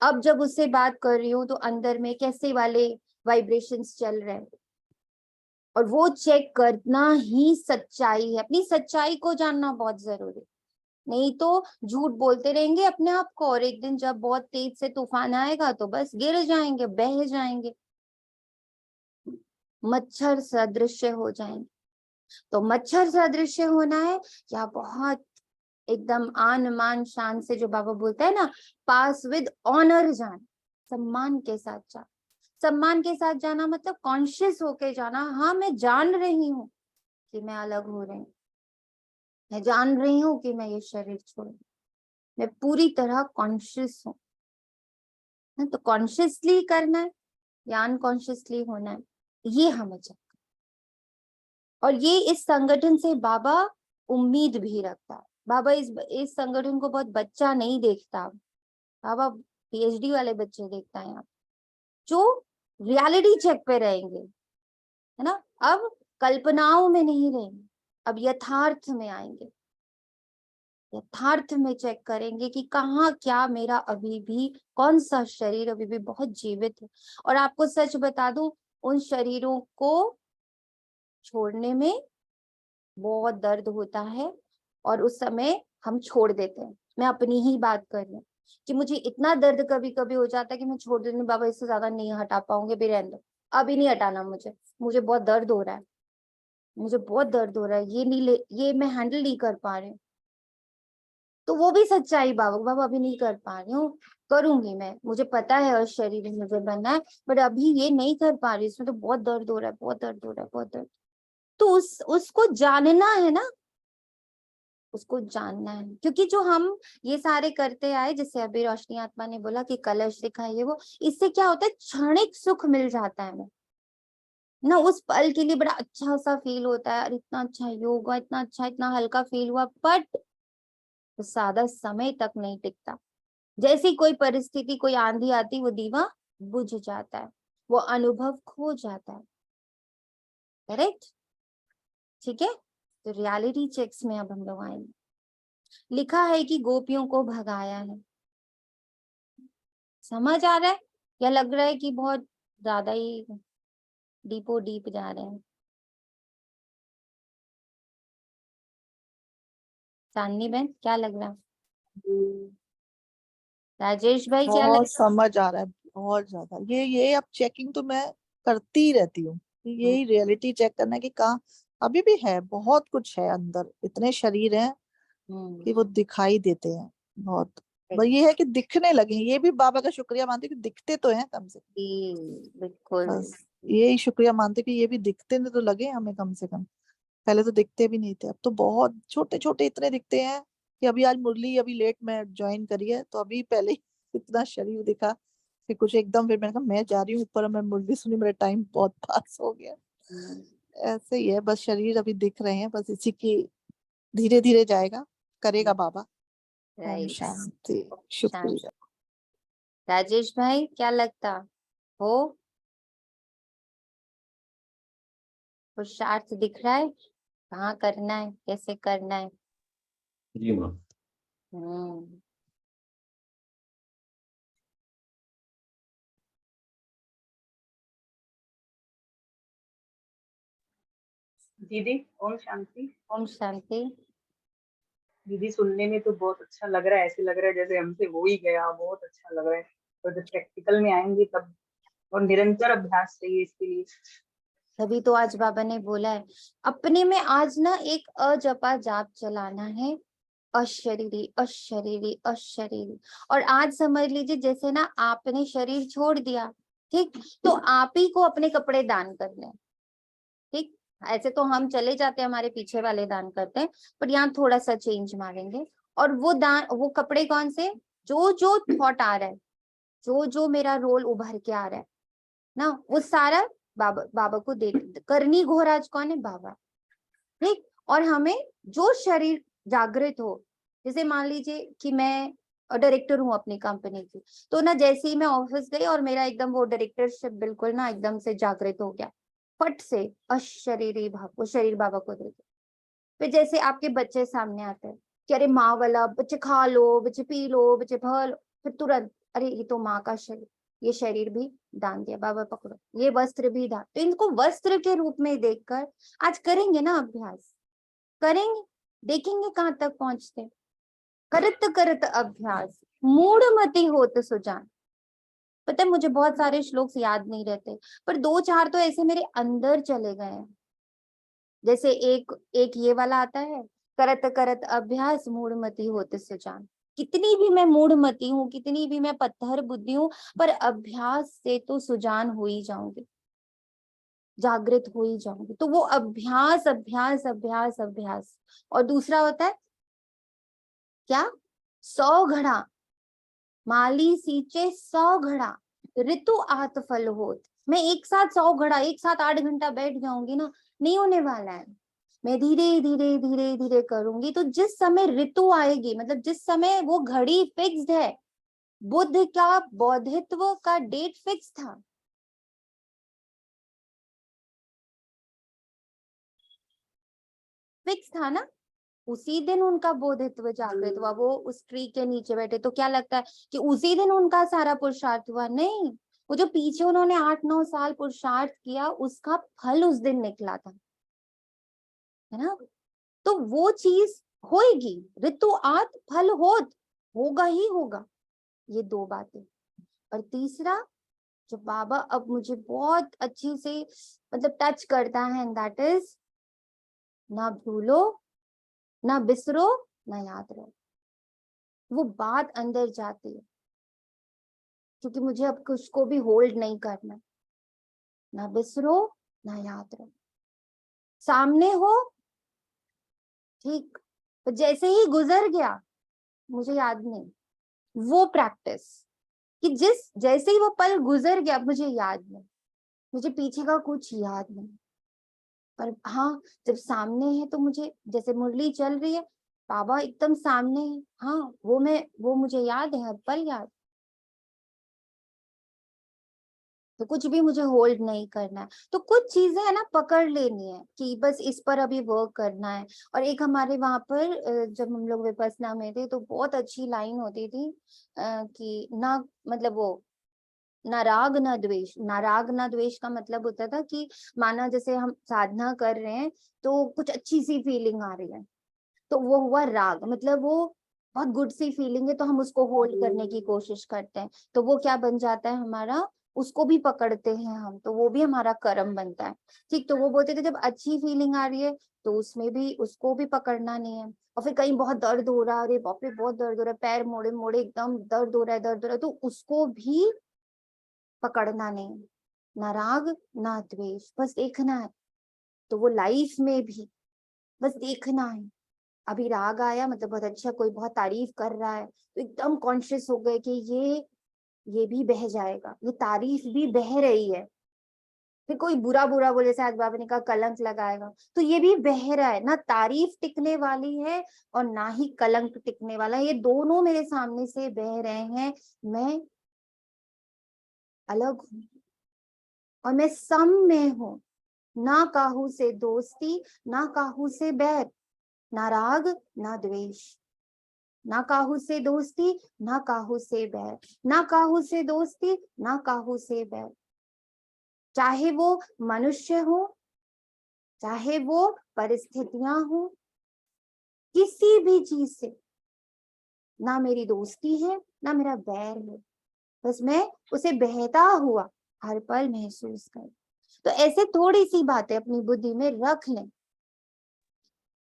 अब जब उससे बात कर रही हूँ तो अंदर में कैसे वाले वाइब्रेशंस चल रहे हैं, और वो चेक करना ही सच्चाई है। अपनी सच्चाई को जानना बहुत जरूरी, नहीं तो झूठ बोलते रहेंगे अपने आप को, और एक दिन जब बहुत तेज से तूफान आएगा तो बस गिर जाएंगे, बह जाएंगे, मच्छर सदृश्य हो जाएंगे। तो मच्छर सदृश्य होना है या बहुत एकदम आन मान शान से, जो बाबा बोलता है ना, पास विद ऑनर जाना, सम्मान के साथ जाना। सम्मान के साथ जाना मतलब कॉन्शियस होके जाना, हाँ मैं जान रही हूँ कि मैं अलग हो रही हूँ, मैं जान रही हूँ कि मैं ये शरीर छोड़, मैं पूरी तरह कॉन्शियस हूँ। तो कॉन्शियसली करना है या अनकॉन्शियसली होना है, ये हमें चाहिए। और ये इस संगठन से बाबा उम्मीद भी रखता है। बाबा इस संगठन को बहुत बच्चा नहीं देखता, बाबा पीएचडी वाले बच्चे देखता है यहाँ, जो रियलिटी चेक पे रहेंगे, है ना। अब कल्पनाओं में नहीं रहेंगे, अब यथार्थ में आएंगे, यथार्थ में चेक करेंगे कि कहाँ क्या मेरा अभी भी, कौन सा शरीर अभी भी बहुत जीवित है। और आपको सच बता दूं, उन शरीरों को छोड़ने में बहुत दर्द होता है, और उस समय हम छोड़ देते हैं। मैं अपनी ही बात कर रही हूँ कि मुझे इतना दर्द कभी कभी हो जाता है कि मैं छोड़ देती हूँ, बाबा इससे ज्यादा नहीं हटा पाऊंगे, भी रहने दो, अभी नहीं हटाना मुझे, मुझे बहुत दर्द हो रहा है, मुझे बहुत दर्द हो रहा है, ये नहीं ले, ये मैं हैंडल नहीं कर पा रही हूँ। तो वो भी सच्चाई, बाबा बाबा अभी नहीं कर पा रही हूँ, करूंगी मैं, मुझे पता है और शरीर में मुझे बनना है, बट अभी ये नहीं कर पा रही, इसमें तो बहुत दर्द हो रहा है, बहुत दर्द हो रहा है, बहुत दर्द। तो उसको जानना है ना, उसको जानना है, क्योंकि जो हम ये सारे करते आए, जैसे अभी रोशनी आत्मा ने बोला कि कलश दिखाइए, वो इससे क्या होता है, क्षणिक सुख मिल जाता है हमें ना, उस पल के लिए बड़ा अच्छा सा फील होता है, और इतना अच्छा योग हुआ, इतना अच्छा, इतना हल्का फील हुआ, बट ज्यादा समय तक नहीं टिकता। जैसी कोई परिस्थिति, कोई आंधी आती, वो दीवा बुझ जाता है, वो अनुभव खो जाता है। करेक्ट, ठीक है। तो रियलिटी चेक्स में अब हम लोग आएंगे। लिखा है कि गोपियों को भगाया है, समझ आ रहा है या लग रहा है कि बहुत ज्यादा ही डीपो डीप जा रहे हैं? चांदनी बहन क्या लग रहा है? राजेश भाई क्या लग बहुत समझ आ रहा है, बहुत ज्यादा। ये अब चेकिंग तो मैं करती ही रहती हूँ, रहा है? यही रियलिटी चेक करना है कि कहाँ अभी भी है, बहुत कुछ है अंदर, इतने शरीर हैं कि वो दिखाई देते हैं बहुत। बस ये है कि दिखने लगे, ये भी बाबा का शुक्रिया मानते हैं कि दिखते तो हैं कम से कम। बिल्कुल। बस यही शुक्रिया मानते हैं कि ये भी दिखते तो लगे हमें कम से कम। पहले तो दिखते भी नहीं थे, अब तो बहुत छोटे छोटे इतने दिखते हैं कि अभी आज मुरली अभी लेट में ज्वाइन करी है, तो अभी पहले ही इतना शरीर दिखा, फिर कुछ एकदम, फिर मैंने कहा मैं जा रही हूँ ऊपर, मैं मुरली सुनी, मेरा टाइम बहुत पास हो गया। ऐसे ही है, बस शरीर अभी दिख रहे हैं, बस इसी की धीरे धीरे जाएगा, करेगा बाबा। ओम राइट। शांति। शांत। शुक्रिया। राजेश भाई क्या लगता हो, पुरुषार्थ दिख रहा है, कहाँ करना है, कैसे करना है? जी माँ। हम्म। दीदी ओम शांति। ओम शांति। दीदी सुनने में तो बहुत अच्छा लग रहा है, ऐसे लग रहा है जैसे हमसे हो ही गया, बहुत अच्छा लग रहा है। और जब प्रैक्टिकल में आएंगे तब, और निरंतर अभ्यास चाहिए इसके लिए। तभी तो आज बाबा ने बोला है अपने में आज ना एक अजपा जाप चलाना है, अशरीरी अशरीरी अशरीरी। और आज समझ लीजिए जैसे ना आपने शरीर छोड़ दिया, ठीक, तो आप ही को अपने कपड़े दान करने हैं, ठीक। ऐसे तो हम चले जाते हैं, हमारे पीछे वाले दान करते हैं, पर यहाँ थोड़ा सा चेंज मारेंगे। और वो दान, वो कपड़े कौन से, जो जो थॉट आ रहा है, जो जो मेरा रोल उभर के आ रहा है ना, वो सारा बाबा को दे। करनी घोराज कौन है, बाबा, ठीक। और हमें जो शरीर जागृत हो, जैसे मान लीजिए कि मैं डायरेक्टर हूँ अपनी कंपनी की, तो ना जैसे ही मैं ऑफिस गई और मेरा एकदम वो डायरेक्टरशिप बिल्कुल ना एकदम से जागृत हो गया, फट से अशरीरी भाव वो शरीर बाबा को दे दो। फिर जैसे आपके बच्चे सामने आते हैं कि अरे माँ वाला, बच्चे खा लो, बच्चे पी लो, बच्चे भर लो, फिर तुरंत अरे ये तो माँ का शरीर, ये शरीर भी दान दिया, बाबा पकड़ो, ये वस्त्र भी दान। तो इनको वस्त्र के रूप में देखकर आज करेंगे ना अभ्यास, करेंगे, देखेंगे कहाँ तक पहुंचते। करत करत अभ्यास मूढ़मति होत सुजान। पता है मुझे बहुत सारे श्लोक याद नहीं रहते, पर दो चार तो ऐसे मेरे अंदर चले गए हैं। जैसे एक ये वाला आता है, करत करत अभ्यास मूढ़मति होत सुजान। कितनी भी मैं मूढ़मति हूँ, कितनी भी मैं पत्थर बुद्धि हूँ, पर अभ्यास से तो सुजान हो ही जाऊंगी, जागृत हो ही जाऊंगी। तो वो अभ्यास अभ्यास अभ्यास अभ्यास। और दूसरा होता है क्या, 100 घड़ा माली सींचे 100 घड़ा ऋतु आत फल होत। मैं एक साथ 100 घड़ा, एक साथ 8 घंटा बैठ जाऊंगी ना, नहीं होने वाला है। मैं धीरे धीरे धीरे धीरे करूंगी, तो जिस समय ऋतु आएगी, मतलब जिस समय वो घड़ी फिक्स्ड है, बुद्ध का बौद्धित्व का डेट फिक्स था, फिक्स था ना, उसी दिन उनका बोधित्व जागृत हुआ। वो उस ट्री के नीचे बैठे, तो क्या लगता है कि उसी दिन उनका सारा पुरुषार्थ हुआ? नहीं, वो जो पीछे उन्होंने 8-9 साल पुरुषार्थ किया, उसका फल उस दिन निकला था, है ना। तो वो चीज होएगी, ऋतु आत फल होत, होगा ही होगा। ये दो बातें। और तीसरा जो बाबा अब मुझे बहुत अच्छी से मतलब टच करता है, दैट इज ना भूलो, ना बिसरो, ना याद रहो। वो बात अंदर जाती है, क्योंकि मुझे अब कुछ को भी होल्ड नहीं करना। ना बिसरो, ना याद रहो, सामने हो, ठीक, तो जैसे ही गुजर गया मुझे याद नहीं। वो प्रैक्टिस कि जिस जैसे ही वो पल गुजर गया मुझे याद नहीं, मुझे पीछे का कुछ याद नहीं। पर हाँ, जब सामने है तो मुझे, जैसे मुरली चल रही है, बाबा एकदम सामने है, हाँ वो मुझे याद है, हर पल याद। तो कुछ भी मुझे होल्ड नहीं करना है। तो कुछ चीजें है ना पकड़ लेनी है कि बस इस पर अभी वर्क करना है। और एक हमारे वहां पर जब हम लोग विपस्सना में थे, तो बहुत अच्छी लाइन होती थी कि ना, मतलब वो ना राग ना द्वेष। ना राग ना द्वेष का मतलब होता था कि माना जैसे हम साधना कर रहे हैं तो कुछ अच्छी सी फीलिंग आ रही है, तो वो हुआ राग, मतलब वो बहुत गुड सी फीलिंग है, तो हम उसको होल्ड करने की कोशिश करते हैं, तो वो क्या बन जाता है हमारा, उसको भी पकड़ते हैं हम, तो वो भी हमारा कर्म बनता है, ठीक। तो वो बोलते थे जब अच्छी फीलिंग आ रही है तो उसमें भी उसको भी पकड़ना नहीं है। और फिर कहीं बहुत दर्द हो रहा है, अरे बाप रे बहुत दर्द हो रहा है, पैर मोड़े मोड़े एकदम दर्द हो रहा है, दर्द हो रहा है, तो उसको भी पकड़ना नहीं। ना राग ना द्वेष, बस देखना है। तो वो लाइफ में भी बस देखना है। अभी राग आया, मतलब बहुत अच्छा, कोई बहुत तारीफ कर रहा है, तो एकदम कॉन्शियस हो गए कि ये भी बह जाएगा, ये तारीफ भी बह रही है। फिर कोई बुरा बुरा बोले, जैसे आज बाबा ने कहा कलंक लगाएगा, तो ये भी बह रहा है ना, तारीफ टिकने वाली है और ना ही कलंक टिकने वाला है, ये दोनों मेरे सामने से बह रहे हैं। मैं अलग हूँ और मैं सम में हूँ, ना काहू से दोस्ती, ना काहू से बैर, ना राग ना द्वेष। ना काहू से दोस्ती, ना काहू से बैर, ना काहू से दोस्ती, ना काहू से बैर। चाहे वो मनुष्य हो, चाहे वो परिस्थितियां हो, किसी भी चीज से, ना मेरी दोस्ती है ना मेरा बैर है, बस मैं उसे बहता हुआ हर पल महसूस कर। तो ऐसे थोड़ी सी बातें अपनी बुद्धि में रख लें,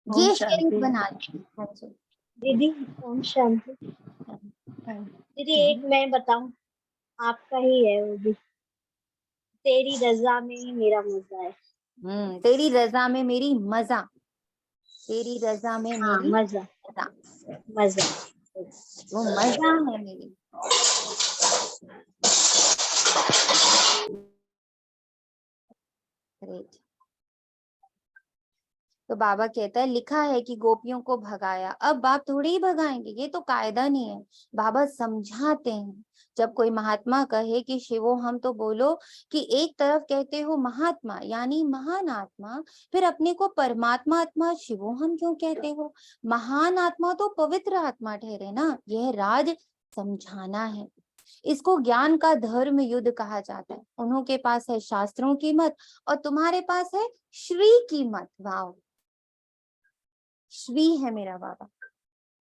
ओम ये शांति। शेयरिंग बना लें। हाँ जी, दीदी ओम शांति। दीदी एक मैं बताऊं, आपका ही है वो भी, तेरी रजा में ही मेरा मजा है। तेरी रजा में मेरी मजा, तेरी रजा में हाँ मेरी मजा, मजा, मजा। वो मजा है मेरी। ग्रेट। तो बाबा कहता है लिखा है कि गोपियों को भगाया, अब बाप थोड़ी ही भगाएंगे, ये तो कायदा नहीं है। बाबा समझाते हैं, जब कोई महात्मा कहे कि शिवो हम, तो बोलो कि एक तरफ कहते हो महात्मा यानी महान आत्मा, फिर अपने को परमात्मा आत्मा शिवो हम क्यों कहते हो? महान आत्मा तो पवित्र आत्मा ठहरे ना, यह राज समझाना है। इसको ज्ञान का धर्म युद्ध कहा जाता है। उन्हों के पास है शास्त्रों की मत और तुम्हारे पास है श्री की मत। वाव, श्री है मेरा बाबा,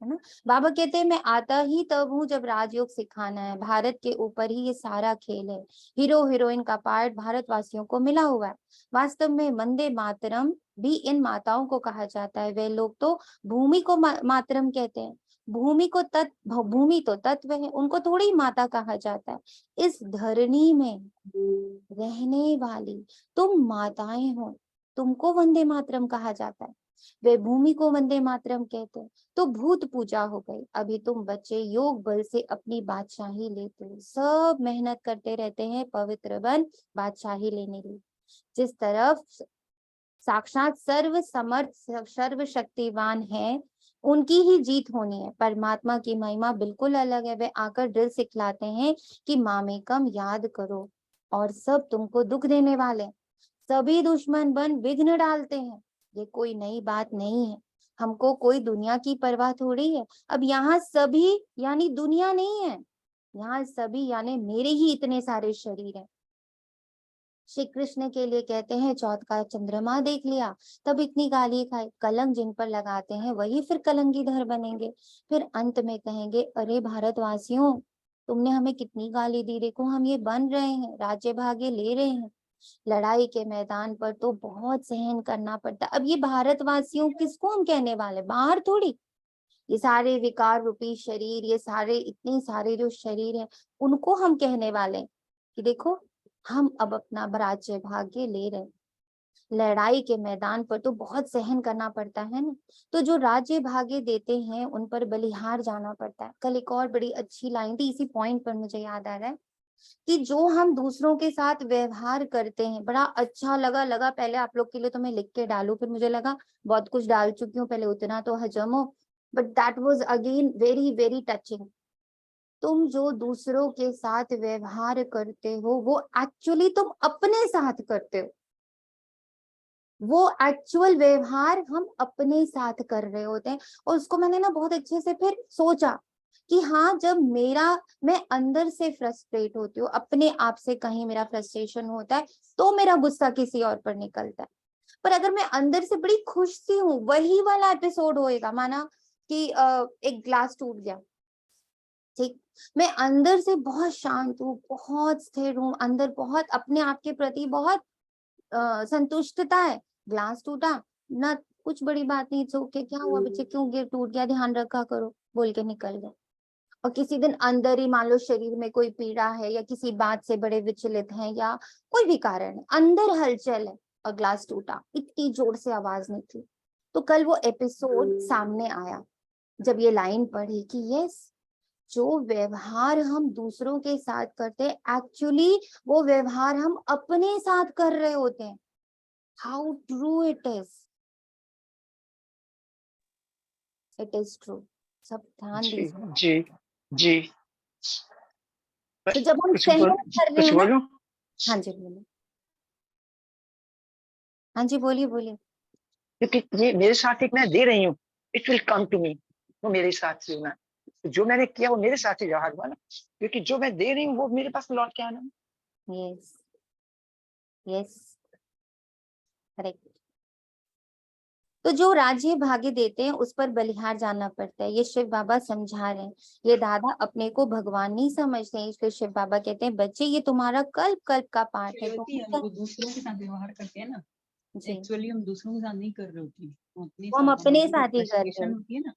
है ना। बाबा कहते हैं मैं आता ही तब हूँ जब राजयोग सिखाना है, भारत के ऊपर ही ये सारा खेल है, हीरो हीरोइन का पार्ट भारतवासियों को मिला हुआ है। वास्तव में वंदे मातरम भी इन माताओं को कहा जाता है, वे लोग तो भूमि को मातरम कहते हैं। भूमि को भूमि तो तत्व है, उनको थोड़ी माता कहा जाता है। इस धरनी में रहने वाली तुम माताएं हो, तुमको वंदे मातरम कहा जाता है। वे भूमि को वंदे मातरम कहते हैं। तो भूत पूजा हो गई, अभी तुम बच्चे योग बल से अपनी बादशाही लेते हो, सब मेहनत करते रहते हैं पवित्र बन बादशाही लेने की। जिस तरफ साक्षात सर्व समर्थ सर्व शक्तिवान है, उनकी ही जीत होनी है। परमात्मा की महिमा बिल्कुल अलग है, वे आकर ड्रिल सिखलाते हैं कि मामेकम याद करो, और सब तुमको दुख देने वाले, सभी दुश्मन बन विघ्न डालते हैं। ये कोई नई बात नहीं है, हमको कोई दुनिया की परवाह थोड़ी है। अब यहाँ सभी यानी दुनिया नहीं है, यहाँ सभी यानी मेरे ही इतने सारे शरीर हैं। श्री कृष्ण के लिए कहते हैं चौथ का चंद्रमा देख लिया तब इतनी गाली खाई, कलंक जिन पर लगाते हैं वही फिर कलंकीधर बनेंगे। फिर अंत में कहेंगे अरे भारतवासियों, तुमने हमें कितनी गाली दी, देखो हम ये बन रहे हैं, राज्य भाग्य ले रहे हैं। लड़ाई के मैदान पर तो बहुत सहन करना पड़ता। अब ये भारतवासियों किसको हम कहने वाले, बाहर थोड़ी। ये सारे विकार रूपी शरीर, ये सारे इतने सारे जो शरीर है, उनको हम कहने वाले हैं कि देखो हम अब अपना राज्य भाग्य ले रहे। लड़ाई के मैदान पर तो बहुत सहन करना पड़ता है ना, तो जो राज्य भाग्य देते हैं उन पर बलिहार जाना पड़ता है। कल एक और बड़ी अच्छी लाइन थी, इसी पॉइंट पर मुझे याद आ रहा है कि जो हम दूसरों के साथ व्यवहार करते हैं, बड़ा अच्छा लगा पहले आप लोग के लिए तो मैं लिख के डालूं, फिर मुझे लगा बहुत कुछ डाल चुकी हूँ, पहले उतना तो हजम हो, but that was again very very touching. तुम जो दूसरों के साथ व्यवहार करते हो वो एक्चुअली तुम अपने साथ करते हो, वो एक्चुअल व्यवहार हम अपने साथ कर रहे होते हैं। और उसको मैंने ना बहुत अच्छे से फिर सोचा कि हाँ, जब मैं अंदर से फ्रस्ट्रेट होती हूँ, अपने आप से कहीं मेरा फ्रस्ट्रेशन होता है तो मेरा गुस्सा किसी और पर निकलता है। पर अगर मैं अंदर से बड़ी खुश सी हूँ, वही वाला एपिसोड होएगा, माना कि एक ग्लास टूट गया, ठीक, मैं अंदर से बहुत शांत हूँ, बहुत स्थिर हूँ, अंदर बहुत अपने आप के प्रति बहुत संतुष्टता है। ग्लास टूटा ना, कुछ बड़ी बात नहीं, इट्स ओके, क्या हुआ बच्चे, क्यों गिर टूट गया, ध्यान रखा करो, बोल के निकल गए। और किसी दिन अंदर ही मान लो शरीर में कोई पीड़ा है या किसी बात से बड़े विचलित हैं या कोई भी कारण है, अंदर हलचल है और ग्लास टूटा, इतनी जोर से आवाज निकली। तो कल वो एपिसोड सामने आया जब ये लाइन पढ़ी कि यस, जो व्यवहार हम दूसरों के साथ करते हैं एक्चुअली वो व्यवहार हम अपने साथ कर रहे होते हैं। How true it is true. सब ध्यान जी दीजिए। जी जी। तो जब हम सहन कर रहे कुछ हैं ना, बोलूं? हाँ जी बोलिए, हाँ जी बोलिए बोलिए। क्योंकि ये मेरे साथ एक मैं दे रही हूँ, it will come to me, वो मेरे साथ ही होना। जो मैंने किया वो मेरे साथ ही रहा हुआ ना, क्योंकि जो मैं दे रही हूँ वो मेरे पास लौट के आना। Yes yes, correct. तो जो राज्य भाग्य देते हैं उस पर बलिहार जाना पड़ता है। ये शिव बाबा समझा रहे हैं। ये दादा अपने को भगवान नहीं समझते हैं, इसलिए शिव बाबा कहते हैं बच्चे ये तुम्हारा कल्प कल्प का पाठ है। श्रेयवती, हम वो दूसरों के साथ व्यवहार करते हैं ना, जी एक्चुअली हम दूसरों के साथ नहीं कर रहे होती, हम अपने वो हम साथ अपने हमारी जो साथ ही कर रहे फ्रस्ट्रेशन हैं। होती है ना,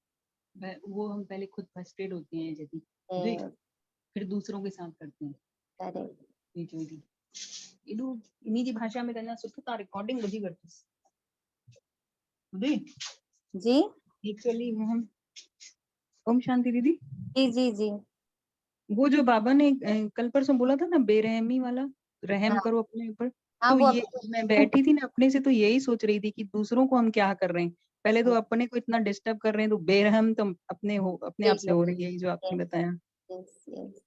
वो हम पहले खुद फ्रस्ट्रेट होते हैं यदि, ए, फिर दूसरों के साथ करते हैं। अरे ये जो ఇది ಇದು ನಿಜ ಭಾಷಾ में करना सुठता रिकॉर्डिंग बुझी करती बुझी जी एक्चुअली हम ओम शांति दीदी, जी जी जी वो जो बाबा ने कल परसों बोला था ना बेरहमी वाला, रहम हाँ करो अपने ऊपर, हाँ तो वो ये मैं बैठी थी ना अपने से, तो यही सोच रही थी कि दूसरों को हम क्या कर रहे हैं, पहले तो अपने को इतना डिस्टर्ब कर रहे हैं, तो बेरहम तो अपने आप से हो रही है, यही जो आपने बताया। यस।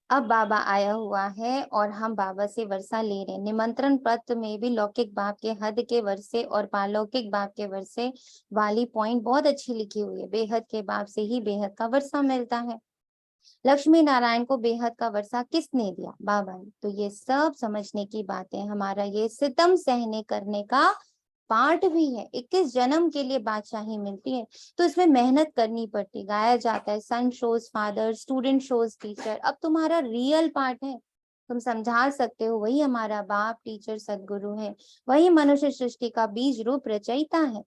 अब बाबा आया हुआ है और हम बाबा से वर्षा ले रहे हैं। निमंत्रण पत्र में भी लौकिक बाप के हद के वर्षे और पालौकिक बाप के वर्षे वाली पॉइंट बहुत अच्छी लिखी हुई है। बेहद के बाप से ही बेहद का वर्षा मिलता है। लक्ष्मी नारायण को बेहद का वर्षा किसने दिया? बाबा ने। तो ये सब समझने की बातें, हमारा ये सितम सहने करने का पार्ट भी है। 21 जन्म के लिए बादशाही मिलती है, तो इसमें मेहनत करनी पड़ती। गाया जाता है son shows father, student shows teacher. अब तुम्हारा रियल पार्ट है, तुम समझा सकते हो। वही हमारा बाप टीचर सदगुरु है, वही मनुष्य सृष्टि का बीज रूप रचयिता है,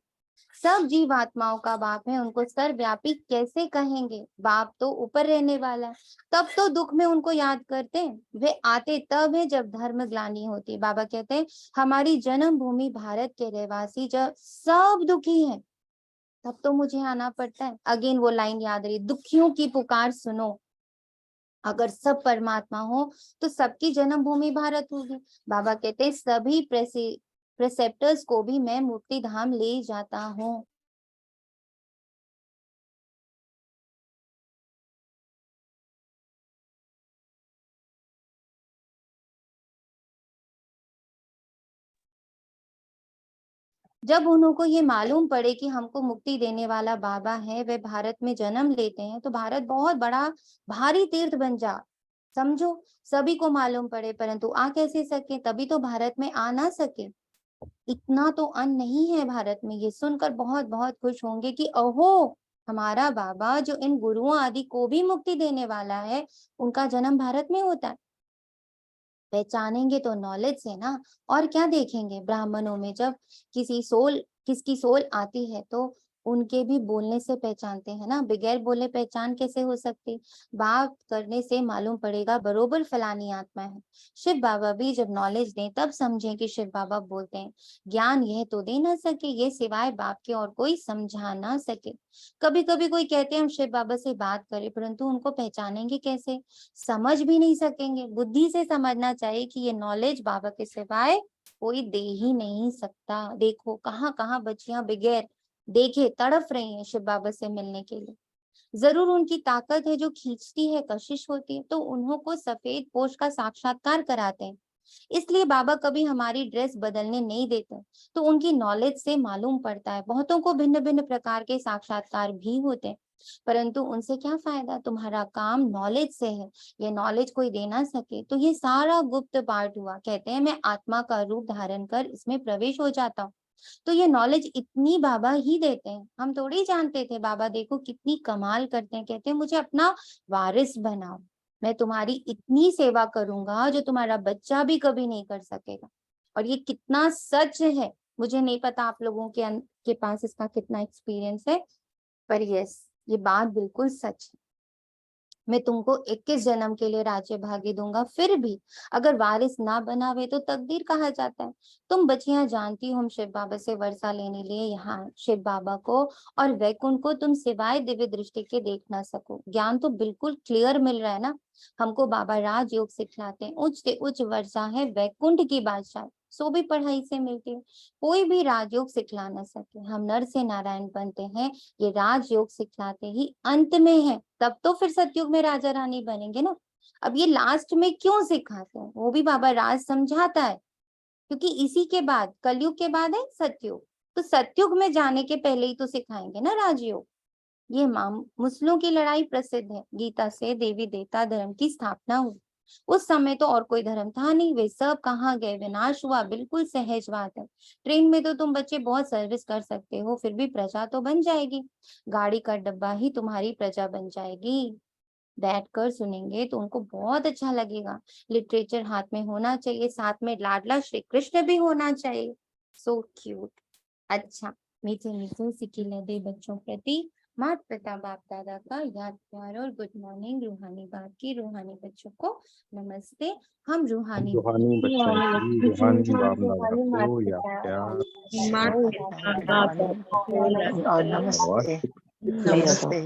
सब जीवात्माओं का बाप है। उनको सर्वव्यापी कैसे कहेंगे? बाप तो ऊपर रहने वाला है। तब तो दुख में उनको याद करते हैं। वे आते तब है जब धर्म ग्लानि होती। बाबा कहते हैं हमारी जन्मभूमि भारत के रहवासी जब सब दुखी हैं, तब तो मुझे आना पड़ता है। अगेन वो लाइन याद रही, दुखियों की पुकार सुनो। अगर सब परमात्मा हो तो सबकी जन्मभूमि भारत होगी। बाबा कहते हैं सभी प्रेसेप्टर्स को भी मैं मुक्ति धाम ले जाता हूँ। जब उनको ये मालूम पड़े कि हमको मुक्ति देने वाला बाबा है, वे भारत में जन्म लेते हैं, तो भारत बहुत बड़ा भारी तीर्थ बन जा। समझो, सभी को मालूम पड़े परंतु आ कैसे सके? तभी तो भारत में आ ना सके। इतना तो अन्न नहीं है भारत में। ये सुनकर बहुत बहुत खुश होंगे कि ओहो, हमारा बाबा जो इन गुरुओं आदि को भी मुक्ति देने वाला है, उनका जन्म भारत में होता है। पहचानेंगे तो नॉलेज से ना, और क्या देखेंगे? ब्राह्मणों में जब किसकी सोल आती है तो उनके भी बोलने से पहचानते हैं ना, बगैर बोले पहचान कैसे हो सकती? बात करने से मालूम पड़ेगा बरोबर फलानी आत्मा है। शिव बाबा भी जब नॉलेज दें तब समझें कि शिव बाबा बोलते हैं। ज्ञान यह तो दे ना सके, ये सिवाय बाप के और कोई समझा ना सके। कभी कभी कोई कहते हैं हम शिव बाबा से बात करें, परंतु उनको पहचानेंगे कैसे? समझ भी नहीं सकेंगे। बुद्धि से समझना चाहिए कि ये नॉलेज बाबा के सिवाय कोई दे ही नहीं सकता। देखो कहाँ कहाँ बच्चियां बगैर देखे तड़प रही हैं शिव बाबा से मिलने के लिए। जरूर उनकी ताकत है जो खींचती है, कशिश होती है, तो उन्हों को सफेद पोश का साक्षात्कार कराते हैं। इसलिए बाबा कभी हमारी ड्रेस बदलने नहीं देते। तो उनकी नॉलेज से मालूम पड़ता है। बहुतों को भिन्न भिन्न प्रकार के साक्षात्कार भी होते हैं, परंतु उनसे क्या फायदा? तुम्हारा काम नॉलेज से है, ये नॉलेज कोई दे ना सके। तो ये सारा गुप्त पाठ हुआ। कहते हैं मैं आत्मा का रूप धारण कर इसमें प्रवेश हो जाता हूँ। तो ये नॉलेज इतनी बाबा ही देते हैं, हम थोड़ी जानते थे। बाबा देखो कितनी कमाल करते हैं। कहते हैं मुझे अपना वारिस बनाओ, मैं तुम्हारी इतनी सेवा करूंगा जो तुम्हारा बच्चा भी कभी नहीं कर सकेगा। और ये कितना सच है मुझे नहीं पता आप लोगों के पास इसका कितना एक्सपीरियंस है, पर यस, ये बात बिल्कुल सच है। मैं तुमको 21 जन्म के लिए राज्य भागी दूंगा, फिर भी अगर वारिस ना बनावे तो तकदीर कहा जाता है। तुम बच्चियां जानती हो हम शिव बाबा से वर्षा लेने लिए यहाँ। शिव बाबा को और वैकुंठ को तुम सिवाय दिव्य दृष्टि के देख ना सको। ज्ञान तो बिल्कुल क्लियर मिल रहा है ना। हमको बाबा राजयोग सिखलाते हैं। उच्च से उच्च वर्षा है वैकुंठ की बादशाह, सो भी पढ़ाई से मिलती है। कोई भी राजयोग सिखला ना सके। हम नर से नारायण बनते हैं, ये राजयोग सिखलाते ही अंत में है। तब तो फिर सतयुग में राजा रानी बनेंगे ना। अब ये लास्ट में क्यों सिखाते हैं? वो भी बाबा राज समझाता है, क्योंकि इसी के बाद कलयुग के बाद है सतयुग। तो सतयुग में जाने के पहले ही तो सिखाएंगे ना राजयोग। ये मुस्लिमों की लड़ाई प्रसिद्ध है। गीता से देवी देवता धर्म की स्थापना हुई। उस समय तो और कोई धर्म था नहीं, वे सब कहाँ गए, विनाश हुआ, बिल्कुल सहज बात है। ट्रेन में तो तुम बच्चे बहुत सर्विस कर सकते हो, फिर भी प्रजा तो बन जाएगी, गाड़ी का डब्बा ही तुम्हारी प्रजा बन जाएगी। बैठकर सुनेंगे तो उनको बहुत अच्छा लगेगा। लिटरेचर हाथ में होना चाहिए, साथ में लाडला श्री कृष्ण भी होना चाहिए। So cute. अच्छा, मीठे मीठे सिक्के लदे बच्चों प्रति माता पिता बाप दादा का याद प्यार और गुड मॉर्निंग। रूहानी बाप की रूहानी बच्चों को नमस्ते। हम रूहानी रूहानी बच्चों की रूहानी बाप दादा को या प्यार और नमस्ते। नमस्ते। नमस्ते,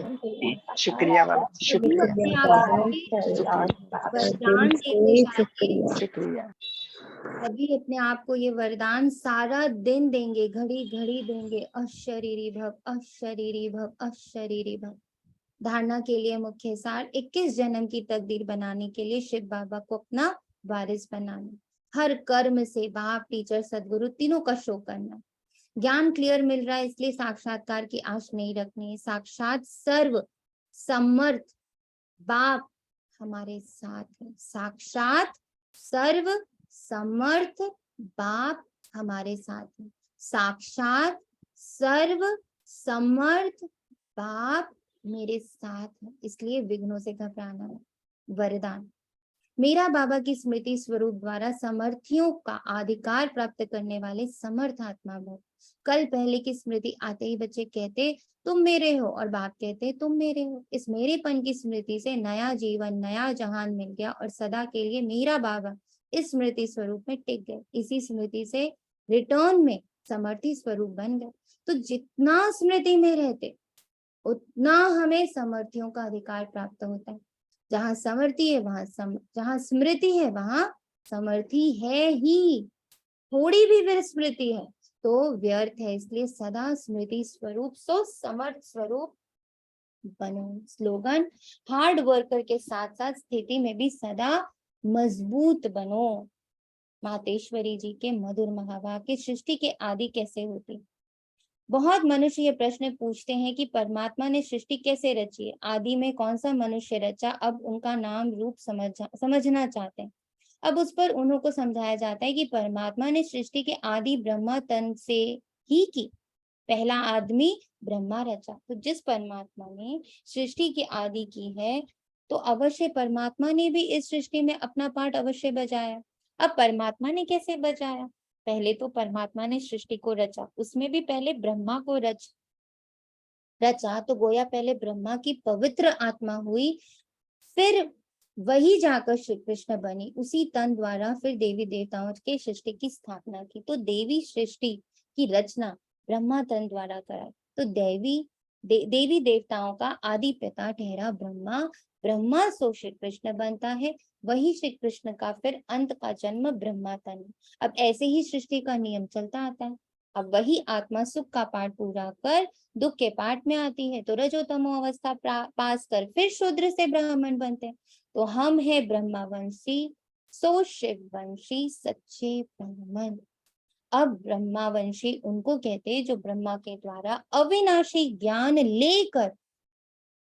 शुक्रिया बाबा, सभी शुक्रिया, अपने आप को वरदान देते जाएंगे। शुक्रिया। सभी अपने आप को ये वरदान सारा दिन देंगे, घड़ी घड़ी देंगे। अशरीरी भव, अशरीरी भव, अशरीरी भव। धारणा के लिए मुख्य सार, 21 जन्म की तकदीर बनाने के लिए शिव बाबा को अपना वारिस बनाना, हर कर्म से बाप, टीचर, सदगुरु तीनों का शो करना। ज्ञान क्लियर मिल रहा है इसलिए साक्षात्कार की आश नहीं रखनी है। साक्षात सर्व समर्थ बाप हमारे साथ है। साक्षात सर्व समर्थ बाप हमारे साथ है। साक्षात सर्व समर्थ बाप मेरे साथ है, इसलिए विघ्नों से घबराना है। वरदान, मेरा बाबा की स्मृति स्वरूप द्वारा समर्थियों का अधिकार प्राप्त करने वाले समर्थ आत्मा भव। कल पहले की स्मृति आते ही बच्चे कहते तुम मेरे हो, और बाप कहते तुम मेरे हो। इस मेरेपन की स्मृति से नया जीवन, नया जहान मिल गया और सदा के लिए मेरा बाबा इस स्मृति स्वरूप में टिक गए। इसी स्मृति से रिटर्न में समर्थी स्वरूप बन गए। तो जितना स्मृति में रहते उतना हमें समर्थियों का अधिकार प्राप्त होता है। जहां समर्थी है वहां जहां स्मृति है वहां समर्थी है ही। थोड़ी भी फिर स्मृति है तो व्यर्थ है, इसलिए सदा स्मृति स्वरूप सो समर्थ स्वरूप बनो। स्लोगन, हार्ड वर्कर के साथ साथ स्थिति में भी सदा मजबूत बनो। मातेश्वरी जी के मधुर महावाक्य, सृष्टि के आदि कैसे होती। बहुत मनुष्य ये प्रश्न पूछते हैं कि परमात्मा ने सृष्टि कैसे रची है, आदि में कौन सा मनुष्य रचा। अब उनका नाम रूप समझना चाहते हैं। अब उस पर उन्हों को समझाया जाता है कि परमात्मा ने सृष्टि के आदि ब्रह्मा तन से ही की। पहला आदमी ब्रह्मा रचा। तो जिस परमात्मा ने सृष्टि की आदि की है तो अवश्य परमात्मा ने भी इस सृष्टि में अपना पार्ट अवश्य बजाया। अब परमात्मा ने कैसे बजाया, पहले तो परमात्मा ने सृष्टि को रचा, उसमें भी पहले ब्रह्मा को रचा तो गोया पहले ब्रह्मा की पवित्र आत्मा हुई, फिर वही जाकर श्री कृष्ण बनी। उसी तन द्वारा फिर देवी देवताओं के सृष्टि की स्थापना की। तो देवी सृष्टि की रचना ब्रह्मा तन द्वारा करा। तो देवी देवताओं का आदि पिता ठहरा ब्रह्मा। ब्रह्मा सो श्री कृष्ण बनता है, वही श्री कृष्ण का फिर अंत का जन्म ब्रह्मा तन। अब ऐसे ही सृष्टि का नियम चलता आता है। अब वही आत्मा सुख का पाठ पूरा कर दुख के पाठ में आती है तो रजोतमो अवस्था पास कर फिर शूद्र से ब्राह्मण बनते हैं। तो हम है ब्रह्मावंशी सो शिववंशी सच्चे ब्राह्मण। अब ब्रह्मावंशी उनको कहते हैं जो ब्रह्मा के द्वारा अविनाशी ज्ञान लेकर,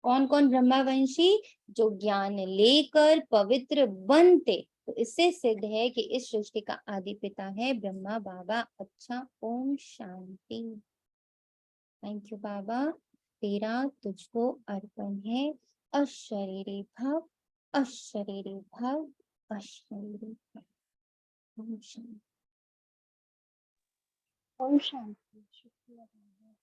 कौन कौन ब्रह्मावंशी, जो ज्ञान लेकर पवित्र बनते। तो इससे सिद्ध है कि इस सृष्टि का आदि पिता है ब्रह्मा बाबा। अच्छा, ओम शांति। थैंक यू बाबा, तेरा तुझको अर्पण है अशरीरी भव, अशरीरी भव, अशरीरी भव। ओम शांति। ओम शांति। शुक्रिया बाबा।